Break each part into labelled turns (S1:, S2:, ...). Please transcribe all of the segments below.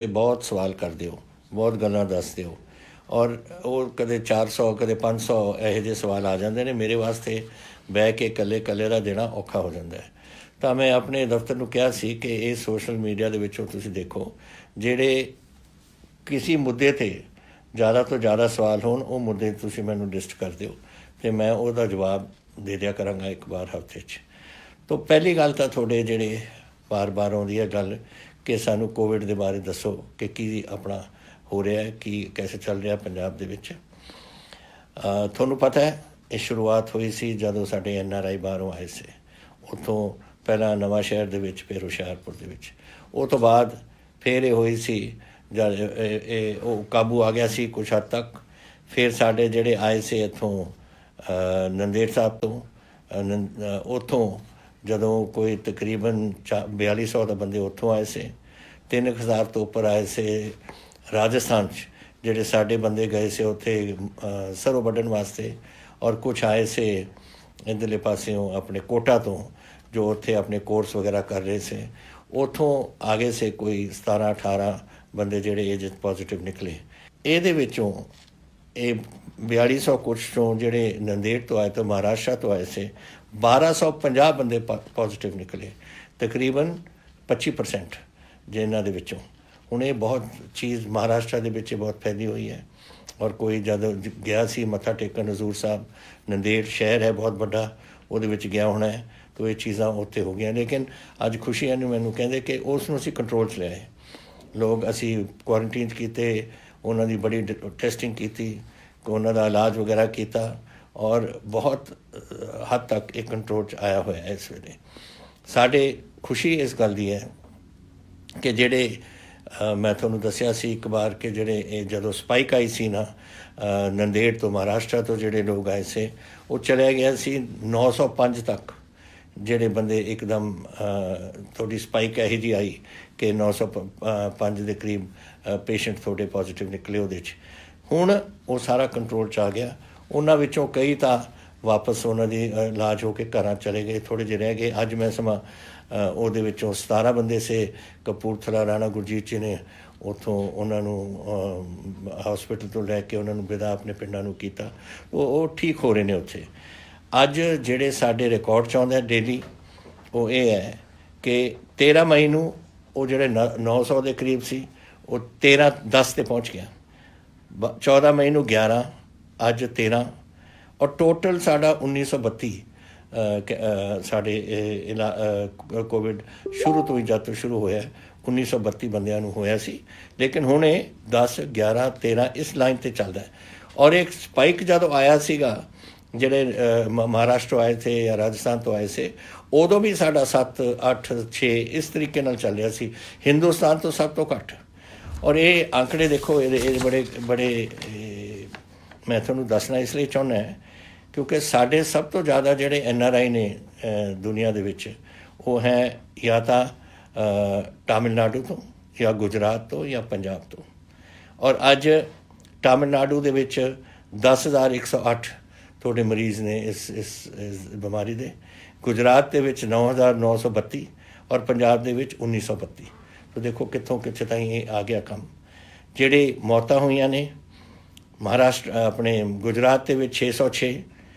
S1: ਬਹੁਤ ਸਵਾਲ ਕਰਦੇ ਹੋ, ਬਹੁਤ ਗੱਲਾਂ ਦੱਸਦੇ ਹੋ ਔਰ ਉਹ ਕਦੇ 400 ਕਦੇ 500 ਇਹੋ ਜਿਹੇ ਸਵਾਲ ਆ ਜਾਂਦੇ ਨੇ। ਮੇਰੇ ਵਾਸਤੇ ਬਹਿ ਕੇ ਇਕੱਲੇ ਇਕੱਲੇ ਦਾ ਦੇਣਾ ਔਖਾ ਹੋ ਜਾਂਦਾ ਹੈ। ਤਾਂ ਮੈਂ ਆਪਣੇ ਦਫ਼ਤਰ ਨੂੰ ਕਿਹਾ ਸੀ ਕਿ ਇਹ ਸੋਸ਼ਲ ਮੀਡੀਆ ਦੇ ਵਿੱਚੋਂ ਤੁਸੀਂ ਦੇਖੋ, ਜਿਹੜੇ ਕਿਸੇ ਮੁੱਦੇ 'ਤੇ ਜ਼ਿਆਦਾ ਤੋਂ ਜ਼ਿਆਦਾ ਸਵਾਲ ਹੋਣ, ਉਹ ਮੁੱਦੇ ਤੁਸੀਂ ਮੈਨੂੰ ਲਿਸਟ ਕਰ ਦਿਓ ਅਤੇ ਮੈਂ ਉਹਦਾ ਜਵਾਬ ਦੇ ਦਿਆ ਕਰਾਂਗਾ ਇੱਕ ਵਾਰ ਹਫ਼ਤੇ 'ਚ। ਤਾਂ ਪਹਿਲੀ ਗੱਲ ਤਾਂ ਤੁਹਾਡੇ ਜਿਹੜੇ ਬਾਰ ਆਉਂਦੀ ਹੈ ਗੱਲ ਕਿ ਸਾਨੂੰ ਕੋਵਿਡ ਦੇ ਬਾਰੇ ਦੱਸੋ ਕਿ ਕੀ ਆਪਣਾ ਹੋ ਰਿਹਾ ਹੈ, ਕੀ ਕੈਸੇ ਚੱਲ ਰਿਹਾ ਪੰਜਾਬ ਦੇ ਵਿੱਚ। ਤੁਹਾਨੂੰ ਪਤਾ ਹੈ ਇਹ ਸ਼ੁਰੂਆਤ ਹੋਈ ਸੀ ਜਦੋਂ ਸਾਡੇ NRI ਬਾਹਰੋਂ ਆਏ ਸੀ, ਉੱਥੋਂ ਪਹਿਲਾਂ ਨਵਾਂ ਸ਼ਹਿਰ ਦੇ ਵਿੱਚ, ਫਿਰ ਹੁਸ਼ਿਆਰਪੁਰ ਦੇ ਵਿੱਚ। ਉਹ ਤੋਂ ਬਾਅਦ ਫਿਰ ਇਹ ਹੋਈ ਸੀ ਜਦ ਇਹ ਉਹ ਕਾਬੂ ਆ ਗਿਆ ਸੀ ਕੁਛ ਹੱਦ ਤੱਕ। ਫਿਰ ਸਾਡੇ ਜਿਹੜੇ ਆਏ ਸੀ ਇੱਥੋਂ ਨੰਦੇੜ ਸਾਹਿਬ ਤੋਂ, ਉੱਥੋਂ ਜਦੋਂ ਕੋਈ ਤਕਰੀਬਨ 4200 ਦਾ ਬੰਦੇ ਉੱਥੋਂ ਆਏ ਸੀ। 3000 ਤੋਂ ਉੱਪਰ ਆਏ ਸੀ ਰਾਜਸਥਾਨ 'ਚ, ਜਿਹੜੇ ਸਾਡੇ ਬੰਦੇ ਗਏ ਸੀ ਉੱਥੇ ਸਰੋਂ ਵੱਢਣ ਵਾਸਤੇ। ਔਰ ਕੁਛ ਆਏ ਸੀ ਇੱਧਰਲੇ ਪਾਸਿਓਂ ਆਪਣੇ ਕੋਟਾ ਤੋਂ, ਜੋ ਉੱਥੇ ਆਪਣੇ ਕੋਰਸ ਵਗੈਰਾ ਕਰ ਰਹੇ ਸੀ। ਉੱਥੋਂ ਆ ਗਏ ਸੀ ਕੋਈ 17-18 ਬੰਦੇ ਜਿਹੜੇ ਏਜ ਪੋਜ਼ੀਟਿਵ ਨਿਕਲੇ। ਇਹਦੇ ਵਿੱਚੋਂ ਇਹ 4200 ਕੁਛ ਤੋਂ ਜਿਹੜੇ ਨੰਦੇੜ ਤੋਂ ਆਏ, ਤੋਂ ਮਹਾਰਾਸ਼ਟਰ ਤੋਂ ਆਏ ਸੀ, 1250 ਬੰਦੇ ਪੋਜ਼ੀਟਿਵ ਨਿਕਲੇ, ਤਕਰੀਬਨ 25% ਜਿਹਨਾਂ ਦੇ ਵਿੱਚੋਂ। ਹੁਣ ਇਹ ਬਹੁਤ ਚੀਜ਼ ਮਹਾਰਾਸ਼ਟਰ ਦੇ ਵਿੱਚ ਬਹੁਤ ਫੈਲੀ ਹੋਈ ਹੈ। ਔਰ ਕੋਈ ਜਦ ਗਿਆ ਸੀ ਮੱਥਾ ਟੇਕਣ ਹਜ਼ੂਰ ਸਾਹਿਬ, ਨੰਦੇੜ ਸ਼ਹਿਰ ਹੈ ਬਹੁਤ ਵੱਡਾ, ਉਹਦੇ ਵਿੱਚ ਗਿਆ ਹੋਣਾ ਹੈ, ਤਾਂ ਇਹ ਚੀਜ਼ਾਂ ਉੱਥੇ ਹੋ ਗਈਆਂ। ਲੇਕਿਨ ਅੱਜ ਖੁਸ਼ੀ ਨੂੰ ਮੈਨੂੰ ਕਹਿੰਦੇ ਕਿ ਉਸ ਨੂੰ ਅਸੀਂ ਕੰਟਰੋਲ 'ਚ ਲਿਆਏ। ਲੋਕ ਅਸੀਂ ਕੁਆਰੰਟੀਨ 'ਚ ਕੀਤੇ, ਉਹਨਾਂ ਦੀ ਬੜੀ ਟੈਸਟਿੰਗ ਕੀਤੀ, ਉਹਨਾਂ ਦਾ ਇਲਾਜ ਵਗੈਰਾ ਕੀਤਾ ਔਰ ਬਹੁਤ ਹੱਦ ਤੱਕ ਇਹ ਕੰਟਰੋਲ 'ਚ ਆਇਆ ਹੋਇਆ ਇਸ ਵੇਲੇ। ਸਾਡੇ ਖੁਸ਼ੀ ਇਸ ਗੱਲ ਦੀ ਹੈ ਕਿ ਜਿਹੜੇ ਮੈਂ ਤੁਹਾਨੂੰ ਦੱਸਿਆ ਸੀ ਇੱਕ ਵਾਰ ਕਿ ਜਿਹੜੇ ਇਹ ਜਦੋਂ ਸਪਾਈਕ ਆਈ ਸੀ ਨਾ ਨੰਦੇੜ ਤੋਂ, ਮਹਾਰਾਸ਼ਟਰ ਤੋਂ ਜਿਹੜੇ ਲੋਕ ਆਏ ਸੀ, ਉਹ ਚਲਿਆ ਗਿਆ ਸੀ 905 ਤੱਕ। ਜਿਹੜੇ ਬੰਦੇ ਇੱਕਦਮ ਤੁਹਾਡੀ ਸਪਾਈਕ ਇਹੋ ਜਿਹੀ ਆਈ ਕਿ 905 ਦੇ ਕਰੀਬ ਪੇਸ਼ੈਂਟ ਤੁਹਾਡੇ ਪੋਜ਼ੀਟਿਵ ਨਿਕਲੇ ਉਹਦੇ 'ਚ। ਹੁਣ ਉਹ ਸਾਰਾ ਕੰਟਰੋਲ 'ਚ ਆ ਗਿਆ। ਉਹਨਾਂ ਵਿੱਚੋਂ ਕਈ ਤਾਂ ਵਾਪਸ ਉਹਨਾਂ ਦੀ ਇਲਾਜ ਹੋ ਕੇ ਘਰਾਂ ਚਲੇ ਗਏ, ਥੋੜ੍ਹੇ ਜਿਹੇ ਰਹਿ ਗਏ। ਅੱਜ ਮੈਂ ਸਮਾਂ ਉਹਦੇ ਵਿੱਚੋਂ 17 ਬੰਦੇ ਸੀ ਕਪੂਰਥਲਾ, ਰਾਣਾ ਗੁਰਜੀਤ ਜੀ ਨੇ ਉੱਥੋਂ ਉਹਨਾਂ ਨੂੰ ਹੌਸਪੀਟਲ ਤੋਂ ਲੈ ਕੇ ਉਹਨਾਂ ਨੂੰ ਵਿਦਾ ਆਪਣੇ ਪਿੰਡਾਂ ਨੂੰ ਕੀਤਾ। ਉਹ ਠੀਕ ਹੋ ਰਹੇ ਨੇ ਉੱਥੇ। ਅੱਜ ਜਿਹੜੇ ਸਾਡੇ ਰਿਕਾਰਡ 'ਚ ਆਉਂਦੇ ਡੇਲੀ, ਉਹ ਇਹ ਹੈ ਕਿ 13 ਮਈ ਨੂੰ ਉਹ ਜਿਹੜੇ 900 ਦੇ ਕਰੀਬ ਸੀ, ਉਹ 13-10 ਤੇ ਪਹੁੰਚ ਗਿਆ। 14 ਮਈ ਨੂੰ 11, ਅੱਜ 13, ਔਰ ਟੋਟਲ ਸਾਡਾ 1932 ਸਾਡੇ ਕੋਵਿਡ ਸ਼ੁਰੂ ਤੋਂ ਹੀ, ਜਦ ਤੋਂ ਸ਼ੁਰੂ ਹੋਇਆ 1932 ਬੰਦਿਆਂ ਨੂੰ ਹੋਇਆ ਸੀ। ਲੇਕਿਨ ਹੁਣ ਇਹ 10, 11, 13 ਇਸ ਲਾਈਨ 'ਤੇ ਚੱਲਦਾ ਹੈ। ਔਰ ਇੱਕ ਸਪਾਈਕ ਜਦੋਂ ਆਇਆ ਸੀਗਾ, ਜਿਹੜੇ ਮਹਾਰਾਸ਼ਟਰ ਆਏ ਥੇ ਜਾਂ ਰਾਜਸਥਾਨ ਤੋਂ ਆਏ ਸੀ, ਉਦੋਂ ਵੀ ਸਾਡਾ 7, 8, 6 ਇਸ ਤਰੀਕੇ ਨਾਲ ਚੱਲ ਰਿਹਾ ਸੀ, ਹਿੰਦੁਸਤਾਨ ਤੋਂ ਸਭ ਤੋਂ ਘੱਟ। ਔਰ ਇਹ ਆંકੜੇ ਦੇਖੋ, ਇਹ ਬੜੇ ਮੈਂ ਤੁਹਾਨੂੰ ਦੱਸਣਾ ਇਸ ਲਈ ਚਾਹੁੰਦਾ ਕਿਉਂਕਿ ਸਾਡੇ ਸਭ ਤੋਂ ਜ਼ਿਆਦਾ ਜਿਹੜੇ NRI ਨੇ ਦੁਨੀਆ ਦੇ ਵਿੱਚ, ਉਹ ਹੈ ਜਾਂ ਤਾਂ ਤਾਮਿਲਨਾਡੂ ਤੋਂ, ਜਾਂ ਗੁਜਰਾਤ ਤੋਂ, ਜਾਂ ਪੰਜਾਬ ਤੋਂ। ਔਰ ਅੱਜ ਤਾਮਿਲਨਾਡੂ ਦੇ ਵਿੱਚ 10,108 ਤੁਹਾਡੇ ਮਰੀਜ਼ ਨੇ ਇਸ ਬਿਮਾਰੀ ਦੇ, ਗੁਜਰਾਤ ਦੇ ਵਿੱਚ 9,932 ਔਰ ਪੰਜਾਬ ਦੇ ਵਿੱਚ 1,932। ਤਾਂ ਦੇਖੋ ਕਿੱਥੋਂ ਕਿੱਥੇ ਤਾਈਂ ਇਹ ਆ ਗਿਆ ਕੰਮ। ਜਿਹੜੇ ਮੌਤਾਂ ਹੋਈਆਂ ਨੇ ਮਹਾਰਾਸ਼ਟਰ, ਆਪਣੇ ਗੁਜਰਾਤ ਦੇ ਵਿੱਚ 606,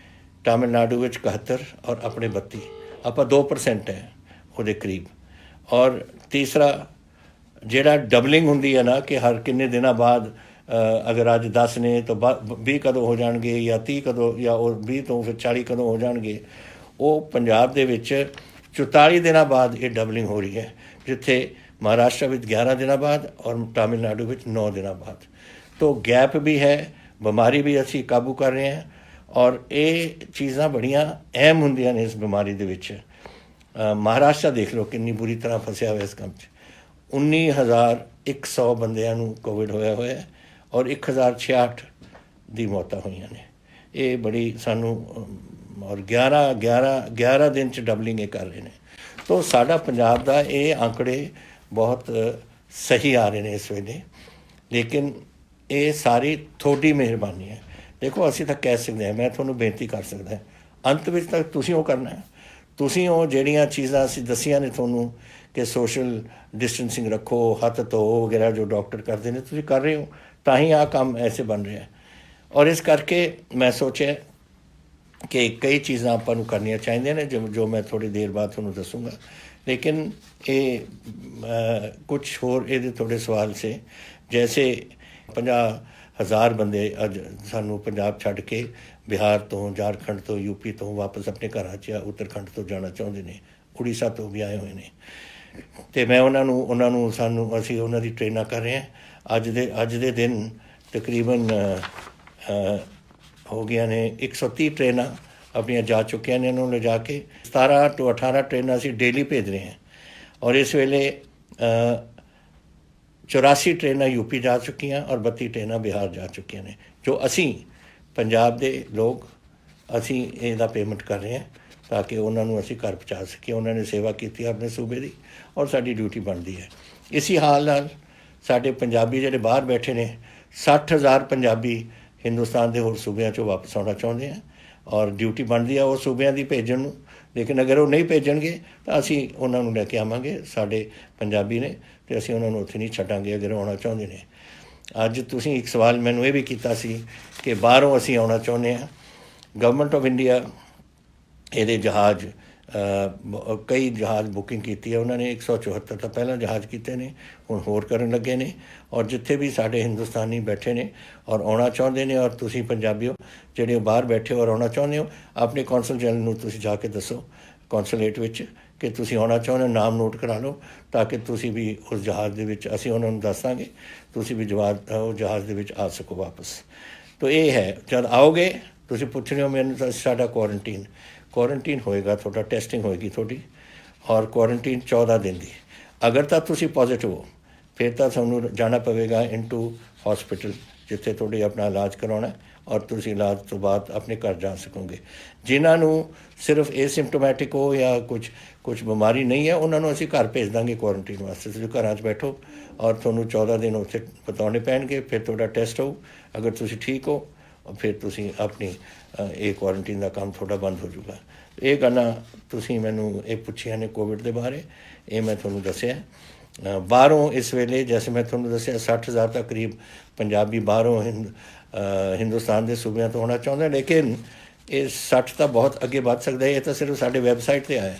S1: ਤਾਮਿਲਨਾਡੂ ਵਿੱਚ 71 ਔਰ ਆਪਣੇ 32, ਆਪਾਂ 2% ਹੈ ਉਹਦੇ ਕਰੀਬ। ਔਰ ਤੀਸਰਾ, ਜਿਹੜਾ ਡਬਲਿੰਗ ਹੁੰਦੀ ਹੈ ਨਾ ਕਿ ਹਰ ਕਿੰਨੇ ਦਿਨਾਂ ਬਾਅਦ, ਅਗਰ ਅੱਜ 10 ਨੇ ਤਾਂ 20 ਕਦੋਂ ਹੋ ਜਾਣਗੇ, ਜਾਂ 30 ਕਦੋਂ, ਜਾਂ ਉਹ 20 ਤੋਂ ਫਿਰ 40 ਕਦੋਂ ਹੋ ਜਾਣਗੇ, ਉਹ ਪੰਜਾਬ ਦੇ ਵਿੱਚ 44 ਦਿਨਾਂ ਬਾਅਦ ਇਹ ਡਬਲਿੰਗ ਹੋ ਰਹੀ ਹੈ, ਜਿੱਥੇ ਮਹਾਰਾਸ਼ਟਰ ਵਿੱਚ 11 ਦਿਨਾਂ ਬਾਅਦ ਔਰ ਤਾਮਿਲਨਾਡੂ ਵਿੱਚ 9 ਦਿਨਾਂ ਬਾਅਦ। तो गैप भी है, बीमारी भी असी काबू कर रहे हैं। और ये चीज़ां बड़ियां अहम होंदियां ने इस बीमारी दे विच। महाराष्ट्र देख लो कितनी बुरी तरह फसिया हुआ इस काम च। 19,100 बंदियां नूं कोविड होया होया है और 1,066 दी मौतां होईयां ने। ये बड़ी सानू, और 11 दिन च डबलिंग ये कर रहे हैं। तो साडा पंजाब दा ये आंकड़े बहुत सही आ रहे हैं इस वेले। लेकिन ਇਹ ਸਾਰੀ ਤੁਹਾਡੀ ਮਿਹਰਬਾਨੀ ਹੈ। ਦੇਖੋ ਅਸੀਂ ਤਾਂ ਕਹਿ ਸਕਦੇ ਹਾਂ, ਮੈਂ ਤੁਹਾਨੂੰ ਬੇਨਤੀ ਕਰ ਸਕਦਾ, ਅੰਤ ਵਿੱਚ ਤਾਂ ਤੁਸੀਂ ਉਹ ਕਰਨਾ ਹੈ। ਤੁਸੀਂ ਉਹ ਜਿਹੜੀਆਂ ਚੀਜ਼ਾਂ ਅਸੀਂ ਦੱਸੀਆਂ ਨੇ ਤੁਹਾਨੂੰ ਕਿ ਸੋਸ਼ਲ ਡਿਸਟੈਂਸਿੰਗ ਰੱਖੋ, ਹੱਥ ਧੋਵੋ ਵਗੈਰਾ, ਜੋ ਡਾਕਟਰ ਕਰਦੇ ਨੇ ਤੁਸੀਂ ਕਰ ਰਹੇ ਹੋ, ਤਾਂ ਹੀ ਆਹ ਕੰਮ ਐਸੇ ਬਣ ਰਿਹਾ। ਔਰ ਇਸ ਕਰਕੇ ਮੈਂ ਸੋਚਿਆ ਕਿ ਕਈ ਚੀਜ਼ਾਂ ਆਪਾਂ ਨੂੰ ਕਰਨੀਆਂ ਚਾਹੀਦੀਆਂ ਨੇ, ਜੋ ਮੈਂ ਥੋੜ੍ਹੀ ਦੇਰ ਬਾਅਦ ਤੁਹਾਨੂੰ ਦੱਸੂਗਾ। ਲੇਕਿਨ ਇਹ ਕੁਛ ਹੋਰ ਇਹਦੇ ਥੋੜ੍ਹੇ ਸਵਾਲ ਸੇ, ਜੈਸੇ 50,000 ਬੰਦੇ ਅੱਜ ਸਾਨੂੰ ਪੰਜਾਬ ਛੱਡ ਕੇ ਬਿਹਾਰ ਤੋਂ, ਝਾਰਖੰਡ ਤੋਂ, ਯੂਪੀ ਤੋਂ ਵਾਪਸ ਆਪਣੇ ਘਰਾਂ 'ਚ ਜਾਂ ਉੱਤਰਾਖੰਡ ਤੋਂ ਜਾਣਾ ਚਾਹੁੰਦੇ ਨੇ, ਉੜੀਸਾ ਤੋਂ ਵੀ ਆਏ ਹੋਏ ਨੇ। ਅਤੇ ਮੈਂ ਉਹਨਾਂ ਨੂੰ ਅਸੀਂ ਉਹਨਾਂ ਦੀ ਟ੍ਰੇਨਾਂ ਕਰ ਰਹੇ ਹਾਂ। ਅੱਜ ਦੇ ਦਿਨ ਤਕਰੀਬਨ ਹੋ ਗਈਆਂ ਨੇ 130 ਟ੍ਰੇਨਾਂ ਆਪਣੀਆਂ ਜਾ ਚੁੱਕੀਆਂ ਨੇ। ਉਹਨਾਂ ਨੂੰ ਲਿਜਾ ਕੇ 17 ਤੋਂ 18 ਟ੍ਰੇਨਾਂ ਅਸੀਂ ਡੇਲੀ ਭੇਜ ਰਹੇ ਹਾਂ। ਔਰ ਇਸ ਵੇਲੇ 84 ਟ੍ਰੇਨਾਂ ਯੂਪੀ ਜਾ ਚੁੱਕੀਆਂ ਔਰ 32 ਟ੍ਰੇਨਾਂ ਬਿਹਾਰ ਜਾ ਚੁੱਕੀਆਂ ਨੇ, ਜੋ ਅਸੀਂ ਪੰਜਾਬ ਦੇ ਲੋਕ ਅਸੀਂ ਇਹਦਾ ਪੇਮੈਂਟ ਕਰ ਰਹੇ ਹਾਂ ਤਾਂ ਕਿ ਉਹਨਾਂ ਨੂੰ ਅਸੀਂ ਘਰ ਪਹੁੰਚਾ ਸਕੀਏ। ਉਹਨਾਂ ਨੇ ਸੇਵਾ ਕੀਤੀ ਆਪਣੇ ਸੂਬੇ ਦੀ ਔਰ ਸਾਡੀ ਡਿਊਟੀ ਬਣਦੀ ਹੈ। ਇਸੀ ਹਾਲ ਨਾਲ ਸਾਡੇ ਪੰਜਾਬੀ ਜਿਹੜੇ ਬਾਹਰ ਬੈਠੇ ਨੇ, 60,000 ਪੰਜਾਬੀ ਹਿੰਦੁਸਤਾਨ ਦੇ ਹੋਰ ਸੂਬਿਆਂ 'ਚੋਂ ਵਾਪਸ ਆਉਣਾ ਚਾਹੁੰਦੇ ਆ ਔਰ ਡਿਊਟੀ ਬਣਦੀ ਆ ਉਹ ਸੂਬਿਆਂ ਦੀ ਭੇਜਣ ਨੂੰ। ਲੇਕਿਨ ਅਗਰ ਉਹ ਨਹੀਂ ਭੇਜਣਗੇ ਤਾਂ ਅਸੀਂ ਉਹਨਾਂ ਨੂੰ ਲੈ ਕੇ ਆਵਾਂਗੇ, ਸਾਡੇ ਪੰਜਾਬੀ ਨੇ, ਅਤੇ ਅਸੀਂ ਉਹਨਾਂ ਨੂੰ ਉੱਥੇ ਨਹੀਂ ਛੱਡਾਂਗੇ ਅਗਰ ਆਉਣਾ ਚਾਹੁੰਦੇ ਨੇ। ਅੱਜ ਤੁਸੀਂ ਇੱਕ ਸਵਾਲ ਮੈਨੂੰ ਇਹ ਵੀ ਕੀਤਾ ਸੀ ਕਿ ਬਾਹਰੋਂ ਅਸੀਂ ਆਉਣਾ ਚਾਹੁੰਦੇ ਹਾਂ। ਗਵਰਨਮੈਂਟ ਆਫ ਇੰਡੀਆ ਇਹਦੇ ਜਹਾਜ਼ ਕਈ ਜਹਾਜ਼ ਬੁਕਿੰਗ ਕੀਤੀ ਹੈ ਉਹਨਾਂ ਨੇ। 174 ਤਾਂ ਪਹਿਲਾਂ ਜਹਾਜ਼ ਕੀਤੇ ਨੇ, ਹੁਣ ਹੋਰ ਕਰਨ ਲੱਗੇ ਨੇ। ਔਰ ਜਿੱਥੇ ਵੀ ਸਾਡੇ ਹਿੰਦੁਸਤਾਨੀ ਬੈਠੇ ਨੇ ਔਰ ਆਉਣਾ ਚਾਹੁੰਦੇ ਨੇ, ਔਰ ਤੁਸੀਂ ਪੰਜਾਬੀਓ ਜਿਹੜੇ ਬਾਹਰ ਬੈਠੇ ਹੋ ਔਰ ਆਉਣਾ ਚਾਹੁੰਦੇ ਹੋ, ਆਪਣੇ ਕੌਂਸਲ ਜਨਰਲ ਨੂੰ ਤੁਸੀਂ ਜਾ ਕੇ ਦੱਸੋ ਕੌਂਸੂਲੇਟ ਵਿੱਚ ਕਿ ਤੁਸੀਂ ਆਉਣਾ ਚਾਹੁੰਦੇ ਹੋ, ਨਾਮ ਨੋਟ ਕਰਾ ਲਓ ਤਾਂ ਕਿ ਤੁਸੀਂ ਵੀ ਉਸ ਜਹਾਜ਼ ਦੇ ਵਿੱਚ, ਅਸੀਂ ਉਹਨਾਂ ਨੂੰ ਦੱਸ ਦਾਂਗੇ, ਤੁਸੀਂ ਵੀ ਉਹ ਜਹਾਜ਼ ਦੇ ਵਿੱਚ ਆ ਸਕੋ ਵਾਪਸ। ਤਾਂ ਇਹ ਹੈ, ਜਦ ਆਓਗੇ ਤੁਸੀਂ ਪੁੱਛ ਰਹੇ ਹੋ ਮੈਨੂੰ ਤਾਂ ਸਾਡਾ ਕੁਆਰੰਟੀਨ ਹੋਏਗਾ, ਤੁਹਾਡਾ ਟੈਸਟਿੰਗ ਹੋਏਗੀ ਤੁਹਾਡੀ, ਔਰ ਕੁਆਰੰਟੀਨ 14 ਦਿਨ ਦੀ। ਅਗਰ ਤਾਂ ਤੁਸੀਂ ਪੋਜ਼ੀਟਿਵ ਹੋ ਫਿਰ ਤਾਂ ਤੁਹਾਨੂੰ ਜਾਣਾ ਪਵੇਗਾ ਇਨਟੂ ਹੌਸਪੀਟਲ, ਜਿੱਥੇ ਤੁਹਾਡੇ ਆਪਣਾ ਇਲਾਜ ਕਰਾਉਣਾ ਔਰ ਤੁਸੀਂ ਇਲਾਜ ਤੋਂ ਬਾਅਦ ਆਪਣੇ ਘਰ ਜਾ ਸਕੋਗੇ। ਜਿਨ੍ਹਾਂ ਨੂੰ ਸਿਰਫ ਏਸਿਮਟੋਮੈਟਿਕ ਹੋ ਜਾਂ ਕੁਛ ਬਿਮਾਰੀ ਨਹੀਂ ਹੈ, ਉਹਨਾਂ ਨੂੰ ਅਸੀਂ ਘਰ ਭੇਜ ਦਾਂਗੇ ਕੁਆਰੰਟੀਨ ਵਾਸਤੇ। ਤੁਸੀਂ ਘਰਾਂ 'ਚ ਬੈਠੋ ਔਰ ਤੁਹਾਨੂੰ 14 ਦਿਨ ਉੱਥੇ ਬਿਤਾਉਣੇ ਪੈਣਗੇ। ਫਿਰ ਤੁਹਾਡਾ ਟੈਸਟ ਹੋਊ, ਅਗਰ ਤੁਸੀਂ ਠੀਕ ਹੋ ਫਿਰ ਤੁਸੀਂ ਆਪਣੀ ਇਹ ਕੁਆਰੰਟੀਨ ਦਾ ਕੰਮ ਤੁਹਾਡਾ ਬੰਦ ਹੋ ਜਾਊਗਾ। ਇਹ ਗੱਲਾਂ ਤੁਸੀਂ ਮੈਨੂੰ ਇਹ ਪੁੱਛੀਆਂ ਨੇ ਕੋਵਿਡ ਦੇ ਬਾਰੇ, ਇਹ ਮੈਂ ਤੁਹਾਨੂੰ ਦੱਸਿਆ। ਬਾਹਰੋਂ ਇਸ ਵੇਲੇ ਜੈਸੇ ਮੈਂ ਤੁਹਾਨੂੰ ਦੱਸਿਆ 60,000 ਤੱਕ ਕਰੀਬ ਪੰਜਾਬੀ ਬਾਹਰੋਂ ਹਿੰਦੁਸਤਾਨ ਦੇ ਸੂਬਿਆਂ ਤੋਂ ਆਉਣਾ ਚਾਹੁੰਦੇ, ਲੇਕਿਨ ਇਹ 60 ਤਾਂ ਬਹੁਤ ਅੱਗੇ ਵੱਧ ਸਕਦਾ ਹੈ। ਇਹ ਤਾਂ ਸਿਰਫ ਸਾਡੇ ਵੈਬਸਾਈਟ 'ਤੇ ਆਇਆ,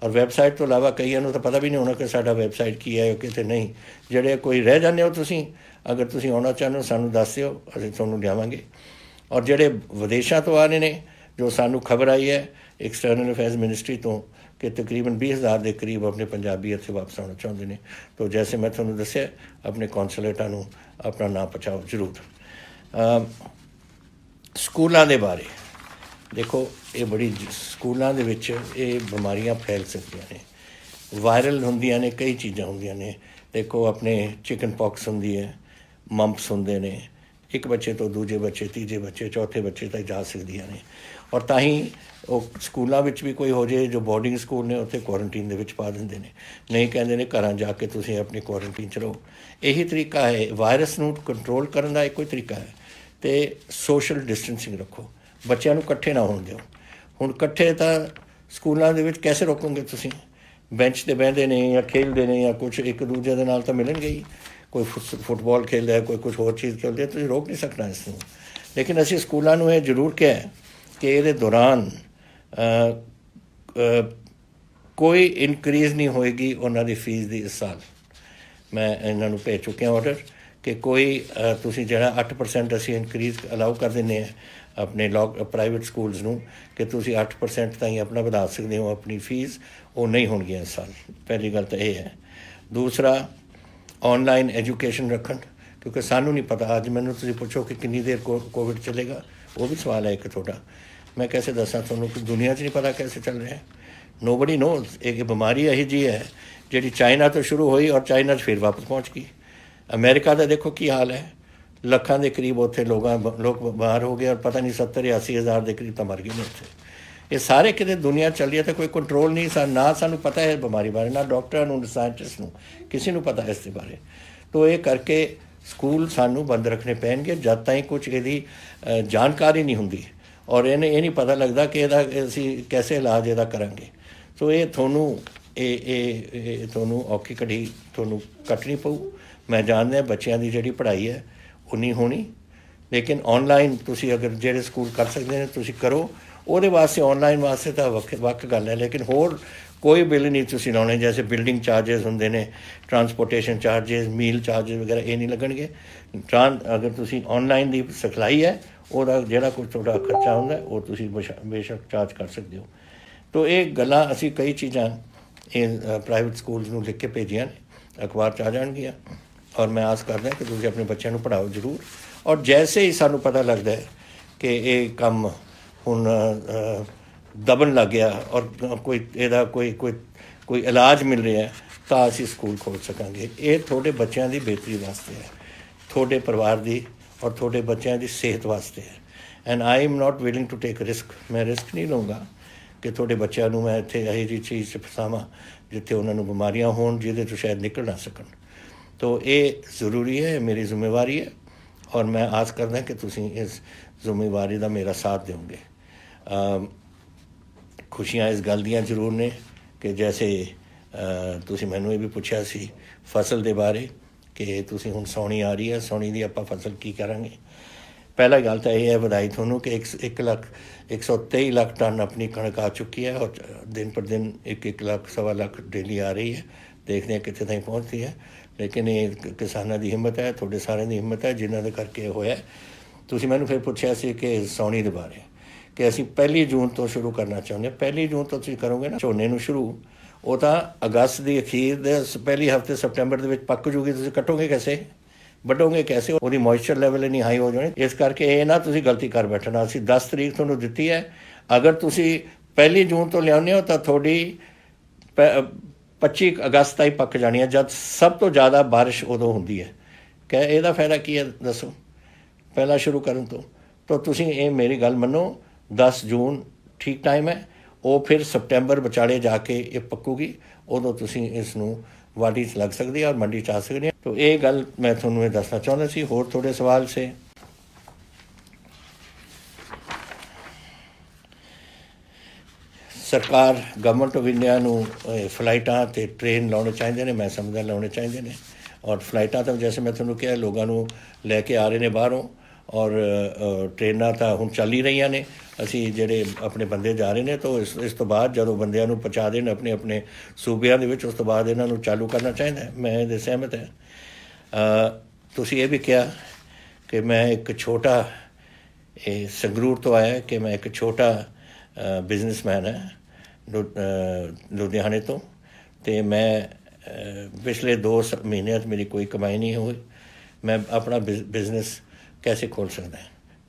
S1: ਔਰ ਵੈਬਸਾਈਟ ਤੋਂ ਇਲਾਵਾ ਕਈਆਂ ਨੂੰ ਤਾਂ ਪਤਾ ਵੀ ਨਹੀਂ ਹੋਣਾ ਕਿ ਸਾਡਾ ਵੈਬਸਾਈਟ ਕੀ ਹੈ ਕਿਤੇ ਨਹੀਂ। ਜਿਹੜੇ ਕੋਈ ਰਹਿ ਜਾਂਦੇ ਹੋ ਤੁਸੀਂ, ਅਗਰ ਤੁਸੀਂ ਆਉਣਾ ਚਾਹੁੰਦੇ ਹੋ ਸਾਨੂੰ ਦੱਸ ਦਿਓ, ਅਸੀਂ ਤੁਹਾਨੂੰ ਲਿਆਵਾਂਗੇ। ਔਰ ਜਿਹੜੇ ਵਿਦੇਸ਼ਾਂ ਤੋਂ ਆ ਰਹੇ ਨੇ, ਜੋ ਸਾਨੂੰ ਖਬਰ ਆਈ ਹੈ ਐਕਸਟਰਨਲ ਅਫੇਅਰਸ ਮਿਨਿਸਟਰੀ ਤੋਂ ਕਿ ਤਕਰੀਬਨ 20,000 ਦੇ ਕਰੀਬ ਆਪਣੇ ਪੰਜਾਬੀ ਇੱਥੇ ਵਾਪਸ ਆਉਣਾ ਚਾਹੁੰਦੇ ਨੇ। ਤਾਂ ਜੈਸੇ ਮੈਂ ਤੁਹਾਨੂੰ ਦੱਸਿਆ, ਆਪਣੇ ਕੌਂਸੂਲੇਟਾਂ ਨੂੰ ਆਪਣਾ ਨਾਂ ਪਹੁੰਚਾਓ ਜ਼ਰੂਰ। ਸਕੂਲਾਂ ਦੇ ਬਾਰੇ ਦੇਖੋ, ਇਹ ਬੜੀ ਸਕੂਲਾਂ ਦੇ ਵਿੱਚ ਇਹ ਬਿਮਾਰੀਆਂ ਫੈਲ ਸਕਦੀਆਂ ਨੇ, ਵਾਇਰਲ ਹੁੰਦੀਆਂ ਨੇ, ਕਈ ਚੀਜ਼ਾਂ ਹੁੰਦੀਆਂ ਨੇ। ਦੇਖੋ ਆਪਣੇ ਚਿਕਨ ਪੌਕਸ ਹੁੰਦੀ ਹੈ, ਮੰਪਸ ਹੁੰਦੇ ਨੇ, ਇੱਕ ਬੱਚੇ ਤੋਂ ਦੂਜੇ ਬੱਚੇ, ਤੀਜੇ ਬੱਚੇ, ਚੌਥੇ ਬੱਚੇ ਤੱਕ ਜਾ ਸਕਦੀਆਂ ਨੇ। ਔਰ ਤਾਂ ਹੀ ਉਹ ਸਕੂਲਾਂ ਵਿੱਚ ਵੀ ਕੋਈ ਹੋ ਜਾਏ, ਜੋ ਬੋਰਡਿੰਗ ਸਕੂਲ ਨੇ ਉੱਥੇ ਕੁਆਰੰਟੀਨ ਦੇ ਵਿੱਚ ਪਾ ਦਿੰਦੇ ਨੇ, ਨਹੀਂ ਕਹਿੰਦੇ ਨੇ ਘਰਾਂ ਜਾ ਕੇ ਤੁਸੀਂ ਆਪਣੀ ਕੁਆਰੰਟੀਨ 'ਚ ਰਹੋ। ਇਹੀ ਤਰੀਕਾ ਹੈ ਵਾਇਰਸ ਨੂੰ ਕੰਟਰੋਲ ਕਰਨ ਦਾ, ਇੱਕੋ ਹੀ ਤਰੀਕਾ ਹੈ। ਅਤੇ ਸੋਸ਼ਲ ਡਿਸਟੈਂਸਿੰਗ ਰੱਖੋ, ਬੱਚਿਆਂ ਨੂੰ ਇਕੱਠੇ ਨਾ ਹੋਣ ਦਿਓ। ਹੁਣ ਇਕੱਠੇ ਤਾਂ ਸਕੂਲਾਂ ਦੇ ਵਿੱਚ ਕੈਸੇ ਰੋਕੋਗੇ ਤੁਸੀਂ? ਬੈਂਚ 'ਤੇ ਬਹਿੰਦੇ ਨੇ ਜਾਂ ਖੇਡਦੇ ਨੇ ਜਾਂ ਕੁਛ, ਇੱਕ ਦੂਜੇ ਦੇ ਨਾਲ ਤਾਂ ਮਿਲਣਗੇ ਹੀ। ਕੋਈ ਫੁੱਟਬਾਲ ਖੇਡਦਾ ਹੈ, ਕੋਈ ਕੁਛ ਹੋਰ ਚੀਜ਼ ਖੇਡਦੇ, ਤੁਸੀਂ ਰੋਕ ਨਹੀਂ ਸਕਣਾ ਇਸ ਨੂੰ। ਲੇਕਿਨ ਅਸੀਂ ਸਕੂਲਾਂ ਨੂੰ ਇਹ ਜ਼ਰੂਰ ਕਿਹਾ ਕਿ ਇਹਦੇ ਦੌਰਾਨ ਕੋਈ ਇਨਕਰੀਜ਼ ਨਹੀਂ ਹੋਏਗੀ ਉਹਨਾਂ ਦੀ ਫੀਸ ਦੀ। ਇਸ ਸਾਲ ਮੈਂ ਇਹਨਾਂ ਨੂੰ ਭੇਜ ਚੁੱਕਿਆ ਆਰਡਰ ਕਿ ਕੋਈ ਤੁਸੀਂ ਜਿਹੜਾ 8% ਅਸੀਂ ਇਨਕਰੀਜ਼ ਅਲਾਉ ਕਰ ਦਿੰਦੇ ਹਾਂ ਆਪਣੇ ਪ੍ਰਾਈਵੇਟ ਸਕੂਲਸ ਨੂੰ, ਕਿ ਤੁਸੀਂ 8% ਤਾਈਂ ਆਪਣਾ ਵਧਾ ਸਕਦੇ ਹੋ ਆਪਣੀ ਫੀਸ, ਉਹ ਨਹੀਂ ਹੋਣਗੀਆਂ ਇਸ ਸਾਲ। ਪਹਿਲੀ ਗੱਲ ਤਾਂ ਇਹ ਹੈ। ਦੂਸਰਾ, ਔਨਲਾਈਨ ਐਜੂਕੇਸ਼ਨ ਰੱਖਣ, ਕਿਉਂਕਿ ਸਾਨੂੰ ਨਹੀਂ ਪਤਾ। ਅੱਜ ਮੈਨੂੰ ਤੁਸੀਂ ਪੁੱਛੋ ਕਿ ਕਿੰਨੀ ਦੇਰ ਕੋਵਿਡ ਚੱਲੇਗਾ, ਉਹ ਵੀ ਸਵਾਲ ਹੈ ਇੱਕ ਤੁਹਾਡਾ। ਮੈਂ ਕੈਸੇ ਦੱਸਾਂ ਤੁਹਾਨੂੰ ਕਿ ਦੁਨੀਆ 'ਚ ਨਹੀਂ ਪਤਾ ਕੈਸੇ ਚੱਲ ਰਿਹਾ। Nobody knows. ਇਹ ਬਿਮਾਰੀ ਇਹੋ ਜਿਹੀ ਹੈ ਜਿਹੜੀ ਚਾਈਨਾ ਤੋਂ ਸ਼ੁਰੂ ਹੋਈ ਔਰ ਚਾਈਨਾ 'ਚ ਫਿਰ ਵਾਪਸ ਪਹੁੰਚ ਗਈ। ਅਮਰੀਕਾ ਦਾ ਦੇਖੋ ਕੀ ਹਾਲ ਹੈ, ਲੱਖਾਂ ਦੇ ਕਰੀਬ ਉੱਥੇ ਲੋਕ ਬਿਮਾਰ ਹੋ ਗਏ ਔਰ ਪਤਾ ਨਹੀਂ 70-80 ਹਜ਼ਾਰ ਦੇ ਕਰੀਬ ਤਾਂ ਮਰ ਗਏ ਨੇ ਉੱਥੇ। ਇਹ ਸਾਰੇ ਕਿਤੇ ਦੁਨੀਆ ਚੱਲ ਰਹੀ ਹੈ ਤਾਂ ਕੋਈ ਕੰਟਰੋਲ ਨਹੀਂ। ਨਾ ਸਾਨੂੰ ਪਤਾ ਹੈ ਬਿਮਾਰੀ ਬਾਰੇ, ਨਾ ਡਾਕਟਰਾਂ ਨੂੰ, ਸਾਇੰਟਿਸਟ ਨੂੰ, ਕਿਸੇ ਨੂੰ ਪਤਾ ਇਸ ਦੇ ਬਾਰੇ। ਤਾਂ ਇਹ ਕਰਕੇ ਸਕੂਲ ਸਾਨੂੰ ਬੰਦ ਰੱਖਣੇ ਪੈਣਗੇ ਜਦ ਤਾਈਂ ਕੁਛ ਇਹਦੀ ਜਾਣਕਾਰੀ ਨਹੀਂ ਹੁੰਦੀ ਔਰ ਇਹ ਨਹੀਂ ਪਤਾ ਲੱਗਦਾ ਕਿ ਇਹਦਾ ਅਸੀਂ ਕੈਸੇ ਇਲਾਜ ਇਹਦਾ ਕਰਾਂਗੇ। तो ये ਤੁਹਾਨੂੰ ਔਖੀ ਘੜੀ ਤੁਹਾਨੂੰ ਕੱਟਣੀ ਪਊ। ਮੈਂ ਜਾਣਦਾ ਬੱਚਿਆਂ ਦੀ ਜਿਹੜੀ ਪੜ੍ਹਾਈ ਹੈ ਉਹ ਨਹੀਂ ਹੋਣੀ, ਲੇਕਿਨ ਔਨਲਾਈਨ ਤੁਸੀਂ ਅਗਰ ਜਿਹੜੇ ਸਕੂਲ ਕਰ ਸਕਦੇ ਨੇ ਤੁਸੀਂ ਕਰੋ। ਉਹਦੇ ਵਾਸਤੇ ਔਨਲਾਈਨ ਵਾਸਤੇ ਤਾਂ ਵੱਖ ਗੱਲ ਹੈ, ਲੇਕਿਨ ਹੋਰ ਕੋਈ ਬਿੱਲ ਨਹੀਂ ਤੁਸੀਂ ਲਾਉਣੇ। ਜੈਸੇ ਬਿਲਡਿੰਗ ਚਾਰਜਸ ਹੁੰਦੇ ਨੇ, ਟਰਾਂਸਪੋਰਟੇਸ਼ਨ ਚਾਰਜਸ, ਮੀਲ ਚਾਰਜਸ ਵਗੈਰਾ, ਇਹ ਨਹੀਂ ਲੱਗਣਗੇ। ਅਗਰ ਤੁਸੀਂ ਔਨਲਾਈਨ ਦੀ ਸਿਖਲਾਈ ਹੈ ਉਹਦਾ ਜਿਹੜਾ ਕੁਝ ਤੁਹਾਡਾ ਖਰਚਾ ਹੁੰਦਾ ਉਹ ਤੁਸੀਂ ਬੇਸ਼ੱਕ ਚਾਰਜ ਕਰ ਸਕਦੇ ਹੋ। ਤੋ ਇਹ ਗੱਲਾਂ ਅਸੀਂ ਕਈ ਚੀਜ਼ਾਂ ਇਹ ਪ੍ਰਾਈਵੇਟ ਸਕੂਲਸ ਨੂੰ ਲਿਖ ਕੇ ਭੇਜੀਆਂ ਨੇ, ਅਖਬਾਰ 'ਚ ਆ ਜਾਣਗੀਆਂ। ਔਰ ਮੈਂ ਆਸ ਕਰਦਾ ਕਿ ਤੁਸੀਂ ਆਪਣੇ ਬੱਚਿਆਂ ਨੂੰ ਪੜ੍ਹਾਓ ਜ਼ਰੂਰ। ਔਰ ਜੈਸੇ ਹੀ ਸਾਨੂੰ ਪਤਾ ਲੱਗਦਾ ਹੈ ਕਿ ਇਹ ਕੰਮ ਹੁਣ ਦਬਣ ਲੱਗ ਗਿਆ ਔਰ ਕੋਈ ਇਹਦਾ ਕੋਈ ਇਲਾਜ ਮਿਲ ਰਿਹਾ ਤਾਂ ਅਸੀਂ ਸਕੂਲ ਖੋਲ੍ਹ ਸਕਾਂਗੇ। ਇਹ ਤੁਹਾਡੇ ਬੱਚਿਆਂ ਦੀ ਬਿਹਤਰੀ ਵਾਸਤੇ ਹੈ, ਤੁਹਾਡੇ ਪਰਿਵਾਰ ਦੀ ਔਰ ਤੁਹਾਡੇ ਬੱਚਿਆਂ ਦੀ ਸਿਹਤ ਵਾਸਤੇ ਹੈ। And I am not willing to take risk. ਮੈਂ ਰਿਸਕ ਨਹੀਂ ਲਊਂਗਾ ਕਿ ਤੁਹਾਡੇ ਬੱਚਿਆਂ ਨੂੰ ਮੈਂ ਇੱਥੇ ਇਹੋ ਜਿਹੀ ਚੀਜ਼ 'ਚ ਫਸਾਵਾਂ ਜਿੱਥੇ ਉਹਨਾਂ ਨੂੰ ਬਿਮਾਰੀਆਂ ਹੋਣ ਜਿਹਦੇ ਤੋਂ ਸ਼ਾਇਦ ਨਿਕਲ ਨਾ ਸਕਣ। ਤੋ ਇਹ ਜ਼ਰੂਰੀ ਹੈ, ਮੇਰੀ ਜ਼ਿੰਮੇਵਾਰੀ ਹੈ ਔਰ ਮੈਂ ਆਸ ਕਰਦਾ ਕਿ ਤੁਸੀਂ ਇਸ ਜ਼ਿੰਮੇਵਾਰੀ ਦਾ ਮੇਰਾ ਸਾਥ ਦਿਓਗੇ। ਖੁਸ਼ੀਆਂ ਇਸ ਗੱਲ ਦੀਆਂ ਜ਼ਰੂਰ ਨੇ ਕਿ ਜੈਸੇ ਤੁਸੀਂ ਮੈਨੂੰ ਇਹ ਵੀ ਪੁੱਛਿਆ ਸੀ ਫਸਲ ਦੇ ਬਾਰੇ ਕਿ ਤੁਸੀਂ ਹੁਣ ਸਾਉਣੀ ਆ ਰਹੀ ਹੈ, ਸਾਉਣੀ ਦੀ ਆਪਾਂ ਫਸਲ ਕੀ ਕਰਾਂਗੇ। ਪਹਿਲਾ ਗੱਲ ਤਾਂ ਇਹ ਹੈ ਵਧਾਈ ਤੁਹਾਨੂੰ ਕਿ 123 ਲੱਖ ਟਨ ਆਪਣੀ ਕਣਕ ਆ ਚੁੱਕੀ ਹੈ ਔਰ ਦਿਨ ਪਰ ਦਿਨ 1 ਲੱਖ ਸਵਾ ਲੱਖ ਡੇਲੀ ਆ ਰਹੀ ਹੈ। ਦੇਖਦੇ ਹਾਂ ਕਿੱਥੇ ਤਾਈਂ ਪਹੁੰਚਦੀ ਹੈ, ਲੇਕਿਨ ਇਹ ਕਿਸਾਨਾਂ ਦੀ ਹਿੰਮਤ ਹੈ, ਤੁਹਾਡੇ ਸਾਰਿਆਂ ਦੀ ਹਿੰਮਤ ਹੈ ਜਿਨ੍ਹਾਂ ਦੇ ਕਰਕੇ ਹੋਇਆ। ਤੁਸੀਂ ਮੈਨੂੰ ਫਿਰ ਪੁੱਛਿਆ ਸੀ ਕਿ ਸਾਉਣੀ ਦੇ ਬਾਰੇ ਕਿ ਅਸੀਂ 1 ਜੂਨ ਤੋਂ ਸ਼ੁਰੂ ਕਰਨਾ ਚਾਹੁੰਦੇ ਹਾਂ। 1 ਜੂਨ ਤੋਂ ਤੁਸੀਂ ਕਰੋਗੇ ਨਾ ਝੋਨੇ ਨੂੰ ਸ਼ੁਰੂ, ਉਹ ਤਾਂ ਅਗਸਤ ਦੀ ਅਖੀਰ ਦੇ ਪਹਿਲੇ ਹਫ਼ਤੇ ਸਪਟੈਂਬਰ ਦੇ ਵਿੱਚ ਪੱਕ ਜੂਗੀ। ਤੁਸੀਂ ਕੱਟੋਗੇ ਕੈਸੇ, ਵੱਢੋਗੇ ਕੈਸੇ? ਉਹਦੀ ਮੋਇਸਚਰ ਲੈਵਲ ਇੰਨੀ ਹਾਈ ਹੋ ਜਾਣੀ। ਇਸ ਕਰਕੇ ਇਹ ਨਾ ਤੁਸੀਂ ਗਲਤੀ ਕਰ ਬੈਠਣਾ। ਅਸੀਂ 10 ਤਰੀਕ ਤੁਹਾਨੂੰ ਦਿੱਤੀ ਹੈ, ਅਗਰ ਤੁਸੀਂ 1 ਜੂਨ ਤੋਂ ਲਿਆਉਂਦੇ ਹੋ ਤਾਂ ਤੁਹਾਡੀ 25 ਅਗਸਤ ਤਾਈਂ ਪੱਕ ਜਾਣੀ ਹੈ, ਜਦ ਸਭ ਤੋਂ ਜ਼ਿਆਦਾ ਬਾਰਿਸ਼ ਉਦੋਂ ਹੁੰਦੀ ਹੈ। ਕਿ ਇਹਦਾ ਫਾਇਦਾ ਕੀ ਹੈ ਦੱਸੋ ਪਹਿਲਾਂ ਸ਼ੁਰੂ ਕਰਨ ਤੋਂ। ਤਾਂ ਤੁਸੀਂ ਇਹ ਮੇਰੀ ਗੱਲ ਮੰਨੋ, 10 ਜੂਨ ਠੀਕ ਟਾਈਮ ਹੈ। ਉਹ ਫਿਰ ਸਪਟੈਂਬਰ ਵਿਚਾਲੇ ਜਾ ਕੇ ਇਹ ਪੱਕੂਗੀ, ਉਦੋਂ ਤੁਸੀਂ ਇਸ ਨੂੰ ਵਾਢੀ 'ਚ ਲੱਗ ਸਕਦੀ ਹੈ ਔਰ ਮੰਡੀ 'ਚ ਆ ਸਕਦੀ ਹੈ। ਤਾਂ ਇਹ ਗੱਲ ਮੈਂ ਤੁਹਾਨੂੰ ਇਹ ਦੱਸਣਾ ਚਾਹੁੰਦਾ ਸੀ। ਹੋਰ ਤੁਹਾਡੇ ਸਵਾਲ ਸੇ? ਸਰਕਾਰ ਗਵਰਨਮੈਂਟ ਆਫ ਇੰਡੀਆ ਨੂੰ ਫਲਾਈਟਾਂ ਅਤੇ ਟ੍ਰੇਨ ਲਾਉਣੇ ਚਾਹੀਦੇ ਨੇ, ਮੈਂ ਸਮਝਦਾ ਲਾਉਣੇ ਚਾਹੀਦੇ ਨੇ। ਔਰ ਫਲਾਈਟਾਂ ਤਾਂ ਜੈਸੇ ਮੈਂ ਤੁਹਾਨੂੰ ਕਿਹਾ ਲੋਕਾਂ ਨੂੰ ਲੈ ਕੇ ਆ ਰਹੇ ਨੇ ਬਾਹਰੋਂ, ਔਰ ਟ੍ਰੇਨਾਂ ਤਾਂ ਹੁਣ ਚੱਲ ਹੀ ਰਹੀਆਂ ਨੇ। ਅਸੀਂ ਜਿਹੜੇ ਆਪਣੇ ਬੰਦੇ ਜਾ ਰਹੇ ਨੇ ਤਾਂ ਇਸ ਤੋਂ ਬਾਅਦ ਜਦੋਂ ਬੰਦਿਆਂ ਨੂੰ ਪਹੁੰਚਾ ਦੇਣ ਆਪਣੇ ਆਪਣੇ ਸੂਬਿਆਂ ਦੇ ਵਿੱਚ, ਉਸ ਤੋਂ ਬਾਅਦ ਇਹਨਾਂ ਨੂੰ ਚਾਲੂ ਕਰਨਾ ਚਾਹੀਦਾ। ਮੈਂ ਇਹਦੇ ਸਹਿਮਤ ਹਾਂ। ਤੁਸੀਂ ਇਹ ਵੀ ਕਿਹਾ ਕਿ ਮੈਂ ਇੱਕ ਛੋਟਾ ਇਹ ਸੰਗਰੂਰ ਤੋਂ ਆਇਆ ਕਿ ਮੈਂ ਇੱਕ ਛੋਟਾ ਬਿਜ਼ਨਸਮੈਨ ਹੈ ਲੁਧਿਆਣੇ ਤੋਂ, ਅਤੇ ਮੈਂ ਪਿਛਲੇ 2 ਮਹੀਨਿਆਂ 'ਚ ਮੇਰੀ ਕੋਈ ਕਮਾਈ ਨਹੀਂ ਹੋਈ। ਮੈਂ ਆਪਣਾ ਬਿਜ਼ਨਸ ਕੈਸੇ ਖੋਲ੍ਹ ਸਕਦਾ?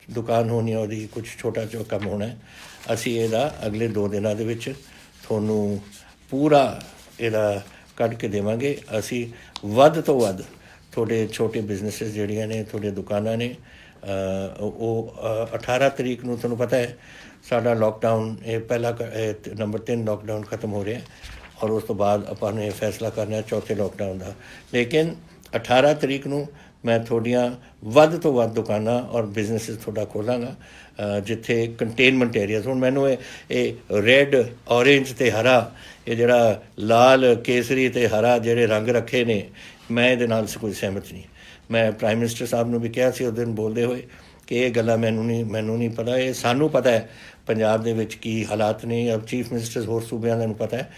S1: ਦੁਕਾਨ ਹੋਣੀ, ਉਹਦੀ ਕੁਛ ਛੋਟਾ ਜਿਹਾ ਕੰਮ ਹੋਣਾ। ਅਸੀਂ ਇਹਦਾ ਅਗਲੇ 2 ਦਿਨਾਂ ਦੇ ਵਿੱਚ ਤੁਹਾਨੂੰ ਪੂਰਾ ਇਹਦਾ ਕੱਢ ਕੇ ਦੇਵਾਂਗੇ। ਅਸੀਂ ਵੱਧ ਤੋਂ ਵੱਧ ਤੁਹਾਡੇ ਛੋਟੇ ਬਿਜ਼ਨਸਿਸ ਜਿਹੜੀਆਂ ਨੇ, ਤੁਹਾਡੇ ਦੁਕਾਨਾਂ ਨੇ, ਉਹ 18 ਤਰੀਕ ਨੂੰ ਤੁਹਾਨੂੰ ਪਤਾ ਹੈ ਸਾਡਾ ਲੋਕਡਾਊਨ ਇਹ ਪਹਿਲਾ ਨੰਬਰ 3 ਲੋਕਡਾਊਨ ਖਤਮ ਹੋ ਰਿਹਾ ਔਰ ਉਸ ਤੋਂ ਬਾਅਦ ਆਪਾਂ ਨੇ ਫੈਸਲਾ ਕਰਨਾ ਚੌਥੇ ਲੋਕਡਾਊਨ ਦਾ। ਲੇਕਿਨ 18 ਤਰੀਕ ਨੂੰ ਮੈਂ ਤੁਹਾਡੀਆਂ ਵੱਧ ਤੋਂ ਵੱਧ ਦੁਕਾਨਾਂ ਔਰ ਬਿਜ਼ਨਸਿਸ ਤੁਹਾਡਾ ਖੋਲ੍ਹਾਂਗਾ ਜਿੱਥੇ ਕੰਟੇਨਮੈਂਟ ਏਰੀਆਜ਼। ਹੁਣ ਮੈਨੂੰ ਇਹ ਰੈੱਡ, ਔਰੇਂਜ ਅਤੇ ਹਰਾ, ਇਹ ਜਿਹੜਾ ਲਾਲ, ਕੇਸਰੀ ਅਤੇ ਹਰਾ ਜਿਹੜੇ ਰੰਗ ਰੱਖੇ ਨੇ, ਮੈਂ ਇਹਦੇ ਨਾਲ ਕੋਈ ਸਹਿਮਤ ਨਹੀਂ। ਮੈਂ ਪ੍ਰਾਈਮ ਮਿਨਿਸਟਰ ਸਾਹਿਬ ਨੂੰ ਵੀ ਕਿਹਾ ਸੀ ਉਸ ਦਿਨ ਬੋਲਦੇ ਹੋਏ ਕਿ ਇਹ ਗੱਲਾਂ ਮੈਨੂੰ ਨਹੀਂ ਪਤਾ, ਇਹ ਸਾਨੂੰ ਪਤਾ ਹੈ ਪੰਜਾਬ ਦੇ ਵਿੱਚ ਕੀ ਹਾਲਾਤ ਨੇ, ਜਾਂ ਚੀਫ ਮਿਨਿਸਟਰ ਹੋਰ ਸੂਬਿਆਂ ਦਾ ਨੂੰ ਪਤਾ ਹੈ।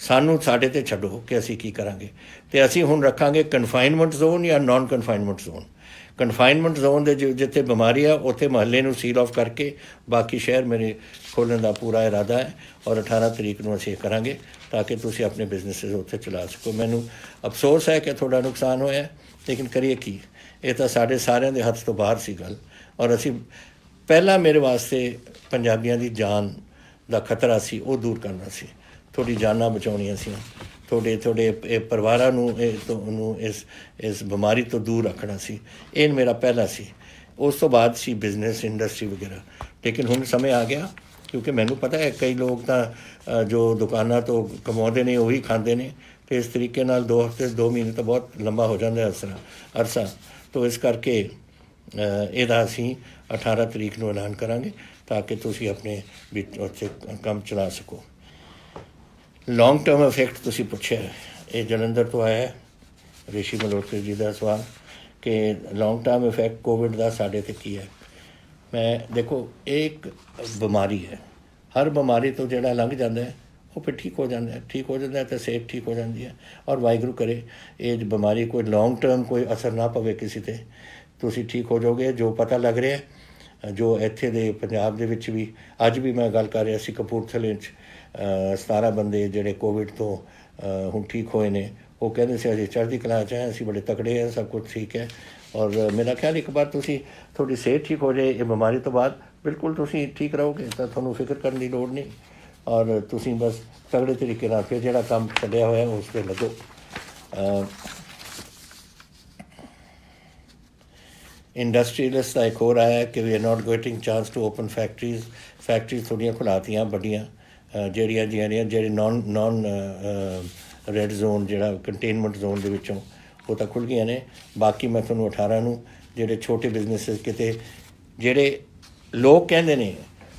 S1: ਸਾਡੇ 'ਤੇ ਛੱਡੋ ਕਿ ਅਸੀਂ ਕੀ ਕਰਾਂਗੇ। ਅਤੇ ਅਸੀਂ ਹੁਣ ਰੱਖਾਂਗੇ ਕਨਫਾਈਨਮੈਂਟ ਜ਼ੋਨ ਜਾਂ non confinement zone. Confinement zone ਦੇ ਜਿੱਥੇ ਬਿਮਾਰੀ ਆ ਉੱਥੇ ਮੁਹੱਲੇ ਨੂੰ ਸੀਲ ਆਫ ਕਰਕੇ ਬਾਕੀ ਸ਼ਹਿਰ ਮੇਰੇ ਖੋਲ੍ਹਣ ਦਾ ਪੂਰਾ ਇਰਾਦਾ ਹੈ ਔਰ 18 ਤਰੀਕ ਨੂੰ ਅਸੀਂ ਕਰਾਂਗੇ ਤਾਂ ਕਿ ਤੁਸੀਂ ਆਪਣੇ ਬਿਜ਼ਨਸਿਸ ਉੱਥੇ ਚਲਾ ਸਕੋ। ਮੈਨੂੰ ਅਫਸੋਸ ਹੈ ਕਿ ਤੁਹਾਡਾ ਨੁਕਸਾਨ ਹੋਇਆ, ਲੇਕਿਨ ਕਰੀਏ ਕੀ, ਇਹ ਤਾਂ ਸਾਡੇ ਸਾਰਿਆਂ ਦੇ ਹੱਥ ਤੋਂ ਬਾਹਰ ਸੀ ਗੱਲ। ਔਰ ਅਸੀਂ ਪਹਿਲਾਂ ਮੇਰੇ ਵਾਸਤੇ ਪੰਜਾਬੀਆਂ ਦੀ ਜਾਨ ਦਾ ਖਤਰਾ ਸੀ ਉਹ ਦੂਰ ਕਰਨਾ ਸੀ, ਤੁਹਾਡੀ ਜਾਨਾਂ ਬਚਾਉਣੀਆਂ ਸੀ, ਤੁਹਾਡੇ ਇਹ ਪਰਿਵਾਰਾਂ ਨੂੰ ਇਸ ਬਿਮਾਰੀ ਤੋਂ ਦੂਰ ਰੱਖਣਾ ਸੀ। ਇਹ ਮੇਰਾ ਪਹਿਲਾ ਸੀ। ਉਸ ਤੋਂ ਬਾਅਦ ਸੀ ਬਿਜ਼ਨਸ, ਇੰਡਸਟਰੀ ਵਗੈਰਾ। ਲੇਕਿਨ ਹੁਣ ਸਮੇਂ ਆ ਗਿਆ ਕਿਉਂਕਿ ਮੈਨੂੰ ਪਤਾ ਹੈ ਕਈ ਲੋਕ ਤਾਂ ਜੋ ਦੁਕਾਨਾਂ ਤੋਂ ਕਮਾਉਂਦੇ ਨੇ ਉਹੀ ਖਾਂਦੇ ਨੇ, ਅਤੇ ਇਸ ਤਰੀਕੇ ਨਾਲ 2 ਹਫ਼ਤੇ 2 ਮਹੀਨੇ ਤਾਂ ਬਹੁਤ ਲੰਬਾ ਹੋ ਜਾਂਦਾ ਅਰਸਾ। ਤਾਂ ਇਸ ਕਰਕੇ ਇਹਦਾ ਅਸੀਂ 18 ਤਰੀਕ ਨੂੰ ਐਲਾਨ ਕਰਾਂਗੇ ਤਾਂ ਕਿ ਤੁਸੀਂ ਆਪਣੇ ਵਿੱਚ ਉੱਥੇ ਕੰਮ ਚਲਾ ਸਕੋ। ਲੌਂਗ ਟਰਮ ਇਫੈਕਟ ਤੁਸੀਂ ਪੁੱਛਿਆ, ਇਹ ਜਲੰਧਰ ਤੋਂ ਆਇਆ ਰਿਸ਼ੀ ਮਲਹੋਤਰਾ ਜੀ ਦਾ ਸਵਾਲ ਕਿ ਲੌਂਗ ਟਰਮ ਇਫੈਕਟ ਕੋਵਿਡ ਦਾ ਸਾਡੇ 'ਤੇ ਕੀ ਹੈ। ਮੈਂ ਦੇਖੋ, ਇਹ ਇੱਕ ਬਿਮਾਰੀ ਹੈ, ਹਰ ਬਿਮਾਰੀ ਤੋਂ ਜਿਹੜਾ ਲੰਘ ਜਾਂਦਾ ਹੈ ਉਹ ਫਿਰ ਠੀਕ ਹੋ ਜਾਂਦਾ ਹੈ, ਠੀਕ ਹੋ ਜਾਂਦਾ ਹੈ ਤਾਂ ਸਿਹਤ ਠੀਕ ਹੋ ਜਾਂਦੀ ਹੈ। ਔਰ ਵਾਹਿਗੁਰੂ ਕਰੇ ਇਹ ਬਿਮਾਰੀ ਕੋਈ ਲੌਂਗ ਟਰਮ ਕੋਈ ਅਸਰ ਨਾ ਪਵੇ ਕਿਸੇ 'ਤੇ, ਤੁਸੀਂ ਠੀਕ ਹੋ ਜਾਓਗੇ। ਜੋ ਪਤਾ ਲੱਗ ਰਿਹਾ, ਜੋ ਇੱਥੇ ਦੇ ਪੰਜਾਬ ਦੇ ਵਿੱਚ ਵੀ ਅੱਜ ਵੀ ਮੈਂ ਗੱਲ ਕਰ ਰਿਹਾ ਸੀ, ਕਪੂਰਥਲੇ 'ਚ 17 ਬੰਦੇ ਜਿਹੜੇ ਕੋਵਿਡ ਤੋਂ ਹੁਣ ਠੀਕ ਹੋਏ ਨੇ, ਉਹ ਕਹਿੰਦੇ ਸੀ ਅਸੀਂ ਚੜ੍ਹਦੀ ਕਲਾ 'ਚ ਹੈ, ਅਸੀਂ ਬੜੇ ਤਕੜੇ ਹਾਂ, ਸਭ ਕੁਝ ਠੀਕ ਹੈ। ਔਰ ਮੇਰਾ ਖਿਆਲ ਇੱਕ ਵਾਰ ਤੁਸੀਂ ਤੁਹਾਡੀ ਸਿਹਤ ਠੀਕ ਹੋ ਜਾਏ ਇਹ ਬਿਮਾਰੀ ਤੋਂ ਬਾਅਦ, ਬਿਲਕੁਲ ਤੁਸੀਂ ਠੀਕ ਰਹੋਗੇ, ਤਾਂ ਤੁਹਾਨੂੰ ਫਿਕਰ ਕਰਨ ਦੀ ਲੋੜ ਨਹੀਂ। ਔਰ ਤੁਸੀਂ ਬਸ ਤਗੜੇ ਤਰੀਕੇ ਨਾਲ ਫਿਰ ਜਿਹੜਾ ਕੰਮ ਚੱਲਿਆ ਹੋਇਆ ਉਸ 'ਤੇ ਲੱਗੋ। ਇੰਡਸਟਰੀਅਲਿਸਟ ਦਾ ਇੱਕ ਹੋਰ ਆਇਆ ਕਿ we are not getting chance to open factories ਥੋੜ੍ਹੀਆਂ ਖੁਲਾਤੀਆਂ ਵੱਡੀਆਂ, ਜਿਹੜੀਆਂ ਜਿਹੜੇ ਨੌਨ ਰੈੱਡ ਜ਼ੋਨ ਜਿਹੜਾ ਕੰਟੇਨਮੈਂਟ ਜ਼ੋਨ ਦੇ ਵਿੱਚੋਂ ਉਹ ਤਾਂ ਖੁੱਲ੍ਹ ਗਈਆਂ ਨੇ। ਬਾਕੀ ਮੈਂ ਤੁਹਾਨੂੰ 18 ਨੂੰ ਜਿਹੜੇ ਛੋਟੇ ਬਿਜ਼ਨਸ ਕਿਤੇ ਜਿਹੜੇ ਲੋਕ ਕਹਿੰਦੇ ਨੇ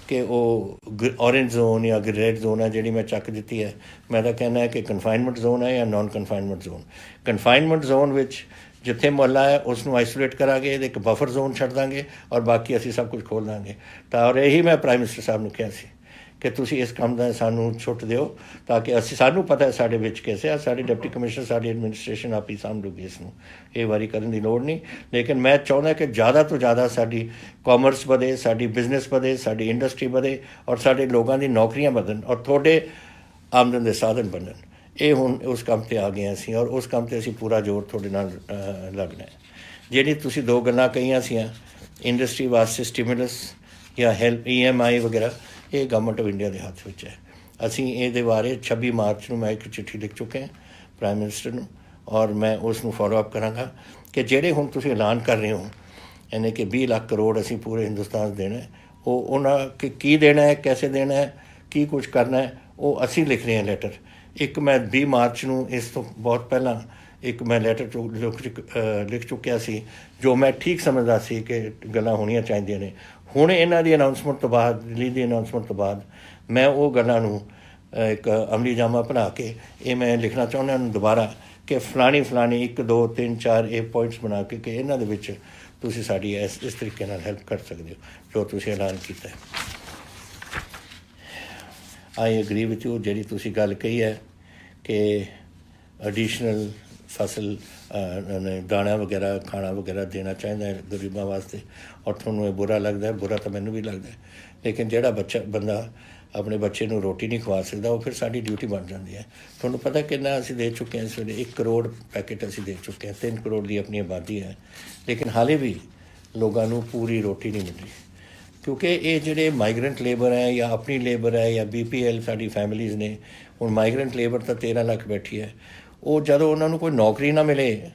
S1: ਕਿ ਉਹ ਔਰੇਂਜ ਜ਼ੋਨ ਜਾਂ ਰੈੱਡ ਜ਼ੋਨ ਹੈ, ਜਿਹੜੀ ਮੈਂ ਚੱਕ ਦਿੱਤੀ ਹੈ। ਮੈਂ ਤਾਂ ਕਹਿੰਦਾ ਕਿ ਕਨਫਾਈਨਮੈਂਟ ਜ਼ੋਨ ਹੈ ਜਾਂ non confinement zone. Confinement zone ਵਿੱਚ ਜਿੱਥੇ ਮੁਹੱਲਾ ਹੈ ਉਸ ਨੂੰ ਆਈਸੋਲੇਟ ਕਰਾਂਗੇ, ਇਹਦੇ ਇੱਕ ਬਫਰ ਜ਼ੋਨ ਛੱਡ ਦਾਂਗੇ ਔਰ ਬਾਕੀ ਅਸੀਂ ਸਭ ਕੁਝ ਖੋਲ੍ਹ ਦਾਂਗੇ। ਤਾਂ ਔਰ ਇਹੀ ਮੈਂ ਪ੍ਰਾਈਮ ਮਿਨਿਸਟਰ ਸਾਹਿਬ ਨੂੰ ਕਿਹਾ ਸੀ ਕਿ ਤੁਸੀਂ ਇਸ ਕੰਮ ਦਾ ਸਾਨੂੰ ਛੁੱਟ ਦਿਓ ਤਾਂ ਕਿ ਸਾਨੂੰ ਪਤਾ ਹੈ ਸਾਡੇ ਵਿੱਚ ਕੈਸੇ ਆ, ਸਾਡੇ ਡਿਪਟੀ ਕਮਿਸ਼ਨਰ ਸਾਡੀ ਐਡਮਿਨਿਸਟ੍ਰੇਸ਼ਨ ਆਪ ਹੀ ਸਾਂਭ ਲੂਗੀ ਇਸ ਨੂੰ, ਇਹ ਵਾਰੀ ਕਰਨ ਦੀ ਲੋੜ ਨਹੀਂ। ਲੇਕਿਨ ਮੈਂ ਚਾਹੁੰਦਾ ਕਿ ਜ਼ਿਆਦਾ ਤੋਂ ਜ਼ਿਆਦਾ ਸਾਡੀ ਕਾਮਰਸ ਵਧੇ, ਸਾਡੀ ਬਿਜ਼ਨਸ ਵਧੇ, ਸਾਡੀ ਇੰਡਸਟਰੀ ਵਧੇ ਔਰ ਸਾਡੇ ਲੋਕਾਂ ਦੀ ਨੌਕਰੀਆਂ ਵਧਣ ਔਰ ਤੁਹਾਡੇ ਆਮਦਨ ਦੇ ਸਾਧਨ ਬਣਨ। ਇਹ ਹੁਣ ਉਸ ਕੰਮ 'ਤੇ ਆ ਗਏ ਅਸੀਂ ਔਰ ਉਸ ਕੰਮ 'ਤੇ ਅਸੀਂ ਪੂਰਾ ਜ਼ੋਰ ਤੁਹਾਡੇ ਨਾਲ ਲੱਗਣਾ ਹੈ। ਜਿਹੜੀ ਤੁਸੀਂ ਦੋ ਗੱਲਾਂ ਕਹੀਆਂ ਸੀਆਂ ਇੰਡਸਟਰੀ ਵਾਸਤੇ ਸਟੀਮੂਲਸ ਜਾਂ ਹੈਲਪ EMI ਵਗੈਰਾ, ਇਹ ਗਵਰਨਮੈਂਟ ਆਫ ਇੰਡੀਆ ਦੇ ਹੱਥ ਵਿੱਚ ਹੈ। ਅਸੀਂ ਇਹਦੇ ਬਾਰੇ 26 ਮਾਰਚ ਨੂੰ ਮੈਂ ਇੱਕ ਚਿੱਠੀ ਲਿਖ ਚੁੱਕੇ ਹਾਂ ਪ੍ਰਾਈਮ ਮਿਨਿਸਟਰ ਨੂੰ ਔਰ ਮੈਂ ਉਸ ਨੂੰ ਫੋਲੋ ਅਪ ਕਰਾਂਗਾ ਕਿ ਜਿਹੜੇ ਹੁਣ ਤੁਸੀਂ ਐਲਾਨ ਕਰ ਰਹੇ ਹੋ ਯਾਨੀ ਕਿ 20 ਲੱਖ ਕਰੋੜ ਅਸੀਂ ਪੂਰੇ ਹਿੰਦੁਸਤਾਨ ਦੇਣਾ, ਉਹ ਉਹਨਾਂ ਕੀ ਦੇਣਾ ਹੈ, ਕੈਸੇ ਦੇਣਾ ਹੈ, ਕੀ ਕੁਝ ਕਰਨਾ ਹੈ, ਉਹ ਅਸੀਂ ਲਿਖ ਰਹੇ ਹਾਂ ਲੈਟਰ। ਇੱਕ ਮੈਂ 20 ਮਾਰਚ ਨੂੰ ਇਸ ਤੋਂ ਬਹੁਤ ਪਹਿਲਾਂ ਇੱਕ ਮੈਂ ਲੈਟਰ ਲਿਖ ਚੁੱਕਿਆ ਸੀ ਜੋ ਮੈਂ ਠੀਕ ਸਮਝਦਾ ਸੀ ਕਿ ਗੱਲਾਂ ਹੋਣੀਆਂ ਚਾਹੀਦੀਆਂ ਨੇ। ਹੁਣ ਇਹਨਾਂ ਦੀ ਅਨਾਊਂਸਮੈਂਟ ਤੋਂ ਬਾਅਦ, ਦਿੱਲੀ ਦੀ ਅਨਾਊਂਸਮੈਂਟ ਤੋਂ ਬਾਅਦ ਮੈਂ ਉਹ ਗੱਲਾਂ ਨੂੰ ਇੱਕ ਅਮਲੀ ਜਾਮਾ ਬਣਾ ਕੇ ਇਹ ਮੈਂ ਲਿਖਣਾ ਚਾਹੁੰਦਾ ਹਾਂ ਦੁਬਾਰਾ ਕਿ ਫਲਾਣੀ 1 2 3 4 ਇਹ ਪੁਆਇੰਟਸ ਬਣਾ ਕੇ ਕਿ ਇਹਨਾਂ ਦੇ ਵਿੱਚ ਤੁਸੀਂ ਸਾਡੀ ਇਸ ਤਰੀਕੇ ਨਾਲ ਹੈਲਪ ਕਰ ਸਕਦੇ ਹੋ ਜੋ ਤੁਸੀਂ ਐਲਾਨ ਕੀਤਾ ਹੈ। ਆਈ ਐਗਰੀ ਵਿਥ ਯੂ, ਜਿਹੜੀ ਤੁਸੀਂ ਗੱਲ ਕਹੀ ਹੈ ਕਿ ਐਡੀਸ਼ਨਲ ਫਸਲ ਦਾਣਾ ਵਗੈਰਾ ਖਾਣਾ ਵਗੈਰਾ ਦੇਣਾ ਚਾਹੀਦਾ ਹੈ ਗਰੀਬਾਂ ਵਾਸਤੇ ਔਰ ਤੁਹਾਨੂੰ ਇਹ ਬੁਰਾ ਲੱਗਦਾ ਹੈ, ਬੁਰਾ ਤਾਂ ਮੈਨੂੰ ਵੀ ਲੱਗਦਾ ਹੈ। ਲੇਕਿਨ ਜਿਹੜਾ ਬੰਦਾ ਆਪਣੇ ਬੱਚੇ ਨੂੰ ਰੋਟੀ ਨਹੀਂ ਖਵਾ ਸਕਦਾ ਉਹ ਫਿਰ ਸਾਡੀ ਡਿਊਟੀ ਬਣ ਜਾਂਦੀ ਹੈ। ਤੁਹਾਨੂੰ ਪਤਾ ਕਿੰਨਾ ਅਸੀਂ ਦੇ ਚੁੱਕੇ ਹਾਂ ਇਸ ਵੇਲੇ, 1 ਕਰੋੜ ਪੈਕੇਟ ਅਸੀਂ ਦੇ ਚੁੱਕੇ ਹਾਂ, 3 ਕਰੋੜ ਦੀ ਆਪਣੀ ਆਬਾਦੀ ਹੈ। ਲੇਕਿਨ ਹਾਲੇ ਵੀ ਲੋਕਾਂ ਨੂੰ ਪੂਰੀ ਰੋਟੀ ਨਹੀਂ ਮਿਲ ਰਹੀ ਕਿਉਂਕਿ ਇਹ ਜਿਹੜੇ ਮਾਈਗਰੈਂਟ ਲੇਬਰ ਹੈ ਜਾਂ ਆਪਣੀ ਲੇਬਰ ਹੈ ਜਾਂ BPL ਸਾਡੀ ਫੈਮਿਲੀਜ਼ ਨੇ। ਹੁਣ ਮਾਈਗਰੈਂਟ ਲੇਬਰ ਤਾਂ 13 ਲੱਖ ਬੈਠੀ ਹੈ, ਉਹ ਜਦੋਂ ਉਹਨਾਂ ਨੂੰ ਕੋਈ ਨੌਕਰੀ ਨਾ ਮਿਲੇ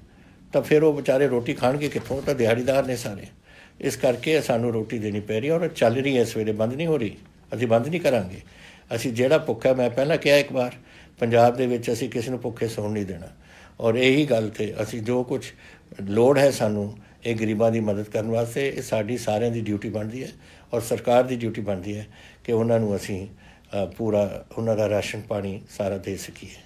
S1: ਤਾਂ ਫਿਰ ਉਹ ਵਿਚਾਰੇ ਰੋਟੀ ਖਾਣਗੇ ਕਿੱਥੋਂ, ਤਾਂ ਦਿਹਾੜੀਦਾਰ ਨੇ ਸਾਰੇ। ਇਸ ਕਰਕੇ ਸਾਨੂੰ ਰੋਟੀ ਦੇਣੀ ਪੈ ਰਹੀ ਔਰ ਚੱਲ ਰਹੀ ਹੈ ਇਸ ਵੇਲੇ, ਬੰਦ ਨਹੀਂ ਹੋ ਰਹੀ, ਅਸੀਂ ਬੰਦ ਨਹੀਂ ਕਰਾਂਗੇ। ਅਸੀਂ ਜਿਹੜਾ ਭੁੱਖਾ, ਮੈਂ ਪਹਿਲਾਂ ਕਿਹਾ ਇੱਕ ਵਾਰ, ਪੰਜਾਬ ਦੇ ਵਿੱਚ ਅਸੀਂ ਕਿਸੇ ਨੂੰ ਭੁੱਖੇ ਸੌਣ ਨਹੀਂ ਦੇਣਾ ਔਰ ਇਹੀ ਗੱਲ 'ਤੇ ਅਸੀਂ ਜੋ ਕੁਝ ਲੋੜ ਹੈ ਸਾਨੂੰ ਇਹ ਗਰੀਬਾਂ ਦੀ ਮਦਦ ਕਰਨ ਵਾਸਤੇ, ਇਹ ਸਾਡੀ ਸਾਰਿਆਂ ਦੀ ਡਿਊਟੀ ਬਣਦੀ ਹੈ ਔਰ ਸਰਕਾਰ ਦੀ ਡਿਊਟੀ ਬਣਦੀ ਹੈ ਕਿ ਉਹਨਾਂ ਨੂੰ ਅਸੀਂ ਪੂਰਾ ਉਹਨਾਂ ਦਾ ਰਾਸ਼ਨ ਪਾਣੀ ਸਾਰਾ ਦੇ ਸਕੀਏ।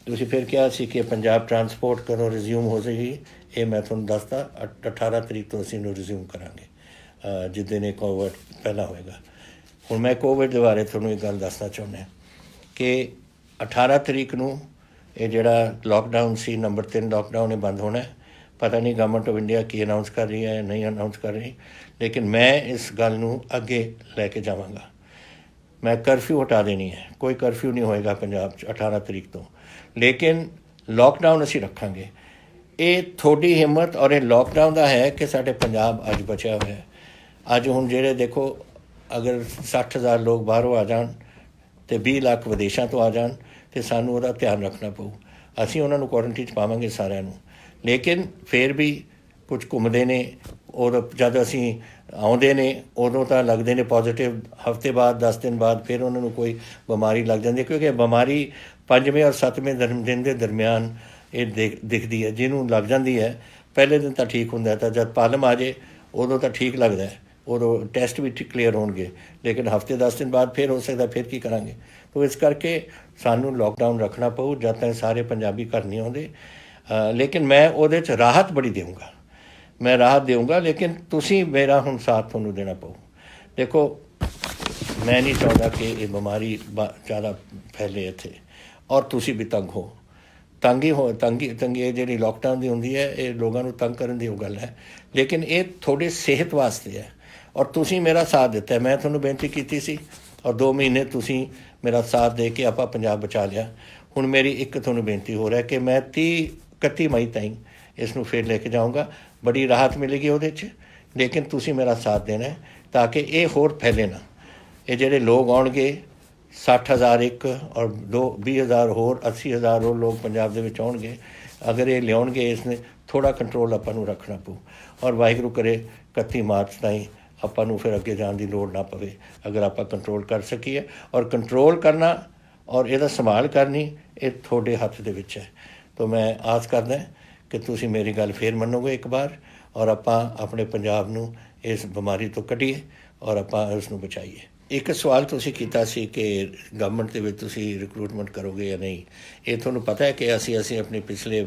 S1: ਤੁਸੀਂ ਫਿਰ ਕਿਹਾ ਸੀ ਕਿ ਪੰਜਾਬ ਟਰਾਂਸਪੋਰਟ ਕਦੋਂ ਰਿਜ਼ਿਊਮ ਹੋ ਜਾਏਗੀ, ਇਹ ਮੈਂ ਤੁਹਾਨੂੰ ਦੱਸਦਾ 18 ਤਰੀਕ ਤੋਂ ਅਸੀਂ ਇਹਨੂੰ ਰਿਜ਼ਿਊਮ ਕਰਾਂਗੇ ਜਿੱਦਣ ਇਹ ਕੋਵਿਡ ਪਹਿਲਾਂ ਹੋਏਗਾ। ਹੁਣ ਮੈਂ ਕੋਵਿਡ ਦੇ ਬਾਰੇ ਤੁਹਾਨੂੰ ਇੱਕ ਗੱਲ ਦੱਸਣਾ ਚਾਹੁੰਦਾ ਕਿ 18 ਤਰੀਕ ਨੂੰ ਇਹ ਜਿਹੜਾ ਲੋਕਡਾਊਨ ਸੀ ਨੰਬਰ 3 ਲੋਕਡਾਊਨ ਇਹ ਬੰਦ ਹੋਣਾ। ਪਤਾ ਨਹੀਂ government of India Ki announce ਕਰ ਰਹੀ ਹੈ ਨਹੀਂ ਅਨਾਊਂਸ ਕਰ ਰਹੀ, ਲੇਕਿਨ ਮੈਂ ਇਸ ਗੱਲ ਨੂੰ ਅੱਗੇ ਲੈ ਕੇ ਜਾਵਾਂਗਾ। ਮੈਂ ਕਰਫਿਊ ਹਟਾ ਦੇਣੀ ਹੈ, ਕੋਈ ਕਰਫਿਊ ਨਹੀਂ ਹੋਏਗਾ ਪੰਜਾਬ 'ਚ 18 ਤਰੀਕ ਤੋਂ, ਲੇਕਿਨ ਲੋਕਡਾਊਨ ਅਸੀਂ ਰੱਖਾਂਗੇ। ਇਹ ਤੁਹਾਡੀ ਹਿੰਮਤ ਔਰ ਇਹ ਲੋਕਡਾਊਨ ਦਾ ਹੈ ਕਿ ਸਾਡੇ ਪੰਜਾਬ ਅੱਜ ਬਚਿਆ ਹੋਇਆ ਹੈ। ਅੱਜ ਹੁਣ ਜਿਹੜੇ ਦੇਖੋ ਅਗਰ 60,000 ਲੋਕ ਬਾਹਰੋਂ ਆ ਜਾਣ ਅਤੇ 20 ਲੱਖ ਵਿਦੇਸ਼ਾਂ ਤੋਂ ਆ ਜਾਣ ਅਤੇ ਸਾਨੂੰ ਉਹਦਾ ਧਿਆਨ ਰੱਖਣਾ ਪਊ। ਅਸੀਂ ਉਹਨਾਂ ਨੂੰ ਕੁਆਰੰਟੀਨ 'ਚ ਪਾਵਾਂਗੇ ਸਾਰਿਆਂ ਨੂੰ, ਲੇਕਿਨ ਫਿਰ ਵੀ ਕੁਝ ਘੁੰਮਦੇ ਨੇ ਔਰ ਜਦ ਅਸੀਂ ਆਉਂਦੇ ਨੇ ਉਦੋਂ ਤਾਂ ਲੱਗਦੇ ਨੇ ਪੋਜ਼ੀਟਿਵ, ਹਫ਼ਤੇ ਬਾਅਦ 10 ਦਿਨ ਬਾਅਦ ਫਿਰ ਉਹਨਾਂ ਨੂੰ ਕੋਈ ਬਿਮਾਰੀ ਲੱਗ ਜਾਂਦੀ ਹੈ ਕਿਉਂਕਿ ਬਿਮਾਰੀ 5ਵੇਂ ਔਰ 7ਵੇਂ ਦਿਨ ਦੇ ਦਰਮਿਆਨ ਇਹ ਦਿਖਦੀ ਹੈ। ਜਿਹਨੂੰ ਲੱਗ ਜਾਂਦੀ ਹੈ ਪਹਿਲੇ ਦਿਨ ਤਾਂ ਠੀਕ ਹੁੰਦਾ, ਤਾਂ ਜਦ ਪਾਲਮ ਆ ਜਾਏ ਉਦੋਂ ਤਾਂ ਠੀਕ ਲੱਗਦਾ, ਉਦੋਂ ਟੈਸਟ ਵੀ ਕਲੀਅਰ ਹੋਣਗੇ, ਲੇਕਿਨ ਹਫ਼ਤੇ 10 ਦਿਨ ਬਾਅਦ ਫਿਰ ਹੋ ਸਕਦਾ, ਫਿਰ ਕੀ ਕਰਾਂਗੇ। तो इस करके सानू लॉकडाउन रखना पऊ जब तक सारे पंजाबी घर नहीं आउंदे। लेकिन मैं ਉਹਦੇ 'ਚ राहत बड़ी देऊँगा, मैं राहत देऊँगा, लेकिन तुसी मेरा हुण साथ तुहानू देना पऊ। देखो मैं नहीं चाहता कि ये बीमारी ज़्यादा फैले इत्थे और तुसी भी तंग हो। तंगी जी लॉकडाउन की होंगी है, ये लोगों को तंग करने की गल है, लेकिन ये थोड़ी सेहत वास्ते है। और तुसी मेरा साथ दिता है, मैं थोनू बेनती की सी और 2 महीने तुसी मेरा साथ दे के आपां पंजाब बचा लिया। हुण मेरी एक थोनू बेनती हो रहा है कि मैं 31 मई ताईं इसनू फिर लेके जाऊँगा, बड़ी राहत मिलेगी उहदे च, लेकिन तुसी मेरा साथ देना है ताकि ये होर फैले ना। ये ਜਿਹੜੇ लोग आउणगे 60,000 एक और 20,000 होर 80,000 होर लोग पंजाब दे विच आउणगे, अगर ये लियाउणगे इसने थोड़ा कंट्रोल आपां नूं रखना पऊ। और वाहिगुरू करे 31 मार्च ताईं आपां नूं फिर अगे जाण दी लोड़ ना पवे, अगर आपां कंट्रोल कर सकीए। और कंट्रोल करना और इहदा संभाल करनी ये तुहाडे हत्थ दे विच है। तो मैं आस करदा कि तुसीं मेरी गल फिर मन्नोगे एक बार और आपां अपने पंजाब नूं इस बीमारी तो कढीए और आपां उसनूं बचाईए। एक सवाल तुसीं कीता सी कि गवर्नमेंट दे विच तुसीं रिक्रूटमेंट करोगे या नहीं। ये तुहानूं पता है कि असीं अपने पिछले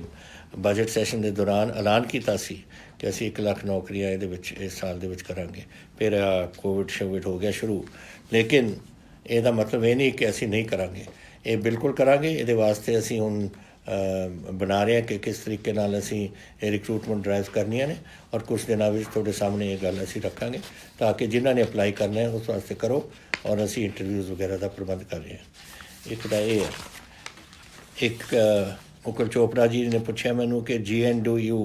S1: बजट सैशन के दौरान ऐलान किया सी कि असीं 1 लाख नौकरियां इहदे विच इस साल दे विच करांगे। फिर कोविड शोविड हो गया शुरू, लेकिन ਇਹਦਾ मतलब ये नहीं कि असीं नहीं करांगे, ये बिल्कुल करांगे। ਇਹਦੇ वास्ते असीं हुण बना रहे हैं कि किस तरीके नाल असीं ये रिक्रूटमेंट ड्राइव करनियां ने और कुछ दिनों में तुहाडे सामने ये गल असीं रखांगे ताकि जिन्हां ने अपलाई करना है उस वास्ते करो। और असीं इंटरव्यूज़ वगैरह का प्रबंध कर रहे हैं। एक तो ये है, एक मुकुल चोपड़ा जी ने पूछा मैनू कि GNDU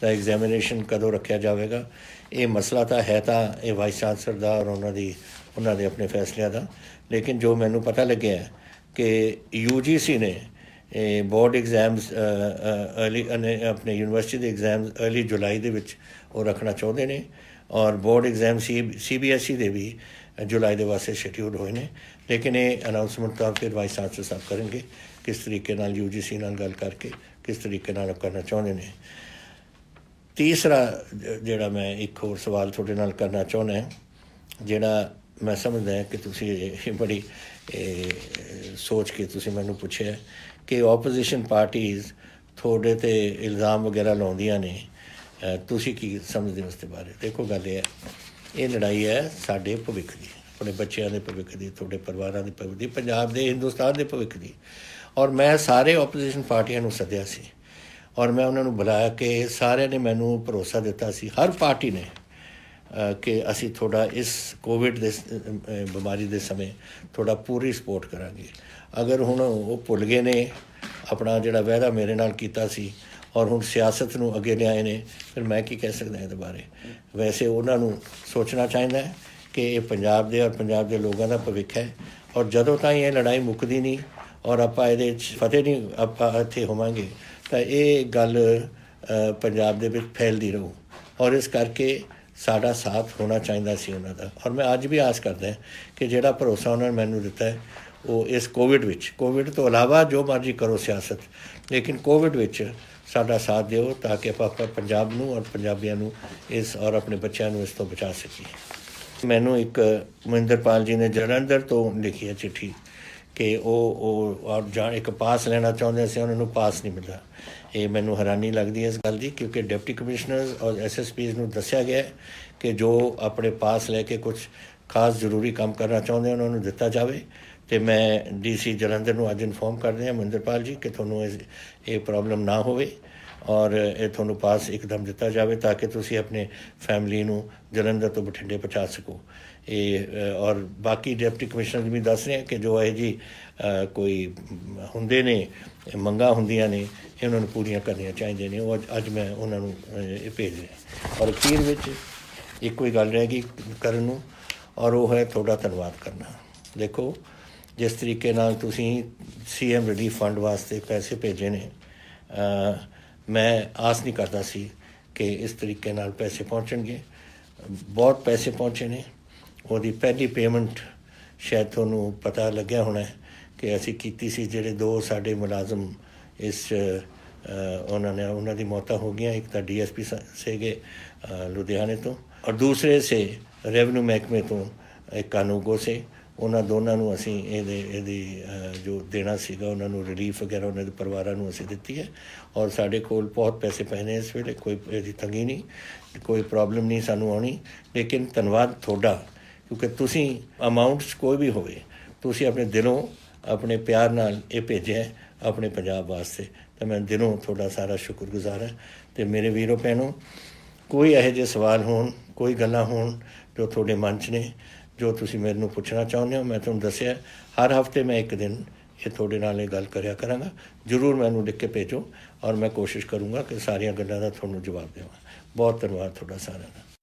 S1: का एग्जामिनेशन कदों रखा जाएगा। ये मसला तो है ये वाइस चांसलर का और उन्होंने अपने फैसलों का, लेकिन जो मैनू पता लगे है कि UGC ने बोर्ड एग्जाम्स अर्ली अपने यूनिवर्सिटी के एग्जाम्स अर्ली जुलाई के वो रखना चाहते हैं और बोर्ड एग्जाम CBSE के भी जुलाई के वास्ते शेड्यूल हुए हैं। लेकिन ये अनाउंसमेंट तो फिर वाइस चांसलर साहब करेंगे किस तरीके नाल UGC नाल गल करके किस तरीके नाल करना चाहते हैं। तीसरा जिहड़ा मैं एक होर सवाल तुहाडे नाल करना चाहुंदा है, जिहड़ा मैं समझदा है कि तुसीं बड़ी सोच के तुसीं मैनू पुछिआ कि ओपोजिशन पार्टीज़ थोड़े ते इल्ज़ाम वगैरह लाउंदियां ने, तुसीं की समझदे हो उसके बारे। देखो गल ये लड़ाई है साडे भविख दी, अपने बच्चों के भविख की, थोड़े परिवारों के भविख की, पंजाब के हिंदुस्तान के भविख की। और मैं सारे ओपोजिशन पार्टियां नूं सद्दिया सी और मैं उन्होंने बुलाया कि सारे ने मैनू भरोसा दिता सी, हर पार्टी ने, कि असी थोड़ा इस कोविड दे बीमारी के समय थोड़ा पूरी सपोर्ट करांगे। अगर हुण वो भुल गए ने अपना जिहड़ा वायदा मेरे नाल कीता सी और हुण सियासत नूं अगे लिआए ने, फिर मैं की कह सकदा इहदे बारे। वैसे उन्होंने सोचना चाहिए कि ये पंजाब दे और पंजाब के लोगों का भविख है और जदों ताईं ये लड़ाई मुकदी नहीं और आपां इहदे फतेह नहीं आपां इत्थे होवांगे तो ये गल पंजाब दे विच फैलदी रहू। और इस करके साडा साथ होना चाहिए सी उन्हां दा। और मैं अज भी आस करदा कि जिहड़ा भरोसा उन्होंने मैनू दिता है वो इस कोविड तो अलावा जो मर्जी करो सियासत, लेकिन कोविड विच साडा साथ दिओ ताकि आपां पंजाब नूं और पंजाबियां नूं इस और अपने बच्चों नूं इस तो बचा सकीए। मैनू एक महिंदरपाल जी ने जलंधर तो लिखी है चिट्ठी कि और जान एक पास लेना चाहते थे, उन्होंने पास नहीं मिला। ये मैनू हैरानी लगती है इस गल की, क्योंकि डिप्टी कमिश्नर और SSPs नूं दस्सिया गया है कि जो अपने पास लैके कुछ खास जरूरी काम करना चाहते हैं उन्होंने दिता जाए। तो मैं DC जलंधर नूं अज इनफॉर्म कर रहा महिंदरपाल जी कि थोनों ये प्रॉब्लम ना होवे और ये थोनों पास एकदम दिता जाए ताकि तुसी अपने फैमिली नूं जलंधर तो बठिंडे पहुँचा सको। ये और बाकी डिप्टी कमिश्नर भी दस रहे हैं कि जो है जी कोई हुंदे ने मंगा हुंदियां ने ये उन्होंने पूरियां करनियां चाहिए ने, वो अज मैं उन्होंने भेज रहा। और अखीर विच एक कोई गल रहेगी करन नूं और वो है थोड़ा धन्नवाद करना। देखो जिस तरीके नाल तुसीं CM रिलीफ फंड वास्ते पैसे भेजे ने, मैं आस नहीं करता सी कि इस तरीके नाल पैसे पहुँचणगे। बहुत पैसे पहुँचे ने। ਉਹਦੀ पहली पेमेंट शायद ਤੁਹਾਨੂੰ पता लग्या होना है कि असी कीती सी, ਜਿਹੜੇ 2 ਸਾਡੇ मुलाजम इस उन्होंने मौतें हो गई। एक तो DSP से लुधियाने तो और दूसरे से रेवन्यू महकमे तो एक कानूगो से ਉਹਨਾਂ ਦੋਨਾਂ ਨੂੰ ਅਸੀਂ ਇਹਦੀ ਜੋ ਦੇਣਾ ਸੀਗਾ ਉਹਨਾਂ ਨੂੰ ਰਿਲੀਫ ਵਗੈਰਾ ਉਹਨਾਂ ਦੇ ਪਰਿਵਾਰਾਂ ਨੂੰ ਅਸੀਂ ਦਿੱਤੀ ਹੈ। ਔਰ ਸਾਡੇ ਕੋਲ ਬਹੁਤ ਪੈਸੇ ਪਏ ਨੇ ਇਸ ਵੇਲੇ, ਕੋਈ ਇਹਦੀ ਤੰਗੀ ਨਹੀਂ, ਕੋਈ ਪ੍ਰੋਬਲਮ ਨਹੀਂ ਸਾਨੂੰ ਆਉਣੀ। ਲੇਕਿਨ ਧੰਨਵਾਦ ਤੁਹਾਡਾ, ਕਿਉਂਕਿ ਤੁਸੀਂ ਅਮਾਊਂਟਸ ਕੋਈ ਵੀ ਹੋਵੇ, ਤੁਸੀਂ ਆਪਣੇ ਦਿਲੋਂ ਆਪਣੇ ਪਿਆਰ ਨਾਲ ਇਹ ਭੇਜਿਆ ਆਪਣੇ ਪੰਜਾਬ ਵਾਸਤੇ, ਤਾਂ ਮੈਂ ਦਿਲੋਂ ਤੁਹਾਡਾ ਸਾਰਾ ਸ਼ੁਕਰਗੁਜ਼ਾਰ ਹਾਂ। ਅਤੇ ਮੇਰੇ ਵੀਰੋ ਭੈਣੋ, ਕੋਈ ਇਹੋ ਜਿਹੇ ਸਵਾਲ ਹੋਣ, ਕੋਈ ਗੱਲਾਂ ਹੋਣ ਜੋ ਤੁਹਾਡੇ ਮਨ 'ਚ ਨੇ, ਜੋ ਤੁਸੀਂ ਮੈਨੂੰ ਪੁੱਛਣਾ ਚਾਹੁੰਦੇ ਹੋ, ਮੈਂ ਤੁਹਾਨੂੰ ਦੱਸਿਆ ਹਰ ਹਫ਼ਤੇ ਮੈਂ ਇੱਕ ਦਿਨ ਇਹ ਤੁਹਾਡੇ ਨਾਲ ਇਹ ਗੱਲ ਕਰਿਆ ਕਰਾਂਗਾ। ਜ਼ਰੂਰ ਮੈਨੂੰ ਲਿਖ ਕੇ ਭੇਜੋ ਔਰ ਮੈਂ ਕੋਸ਼ਿਸ਼ ਕਰੂੰਗਾ ਕਿ ਸਾਰੀਆਂ ਗੱਲਾਂ ਦਾ ਤੁਹਾਨੂੰ ਜਵਾਬ ਦੇਵਾਂ। ਬਹੁਤ ਧੰਨਵਾਦ ਤੁਹਾਡਾ ਸਾਰਿਆਂ ਦਾ।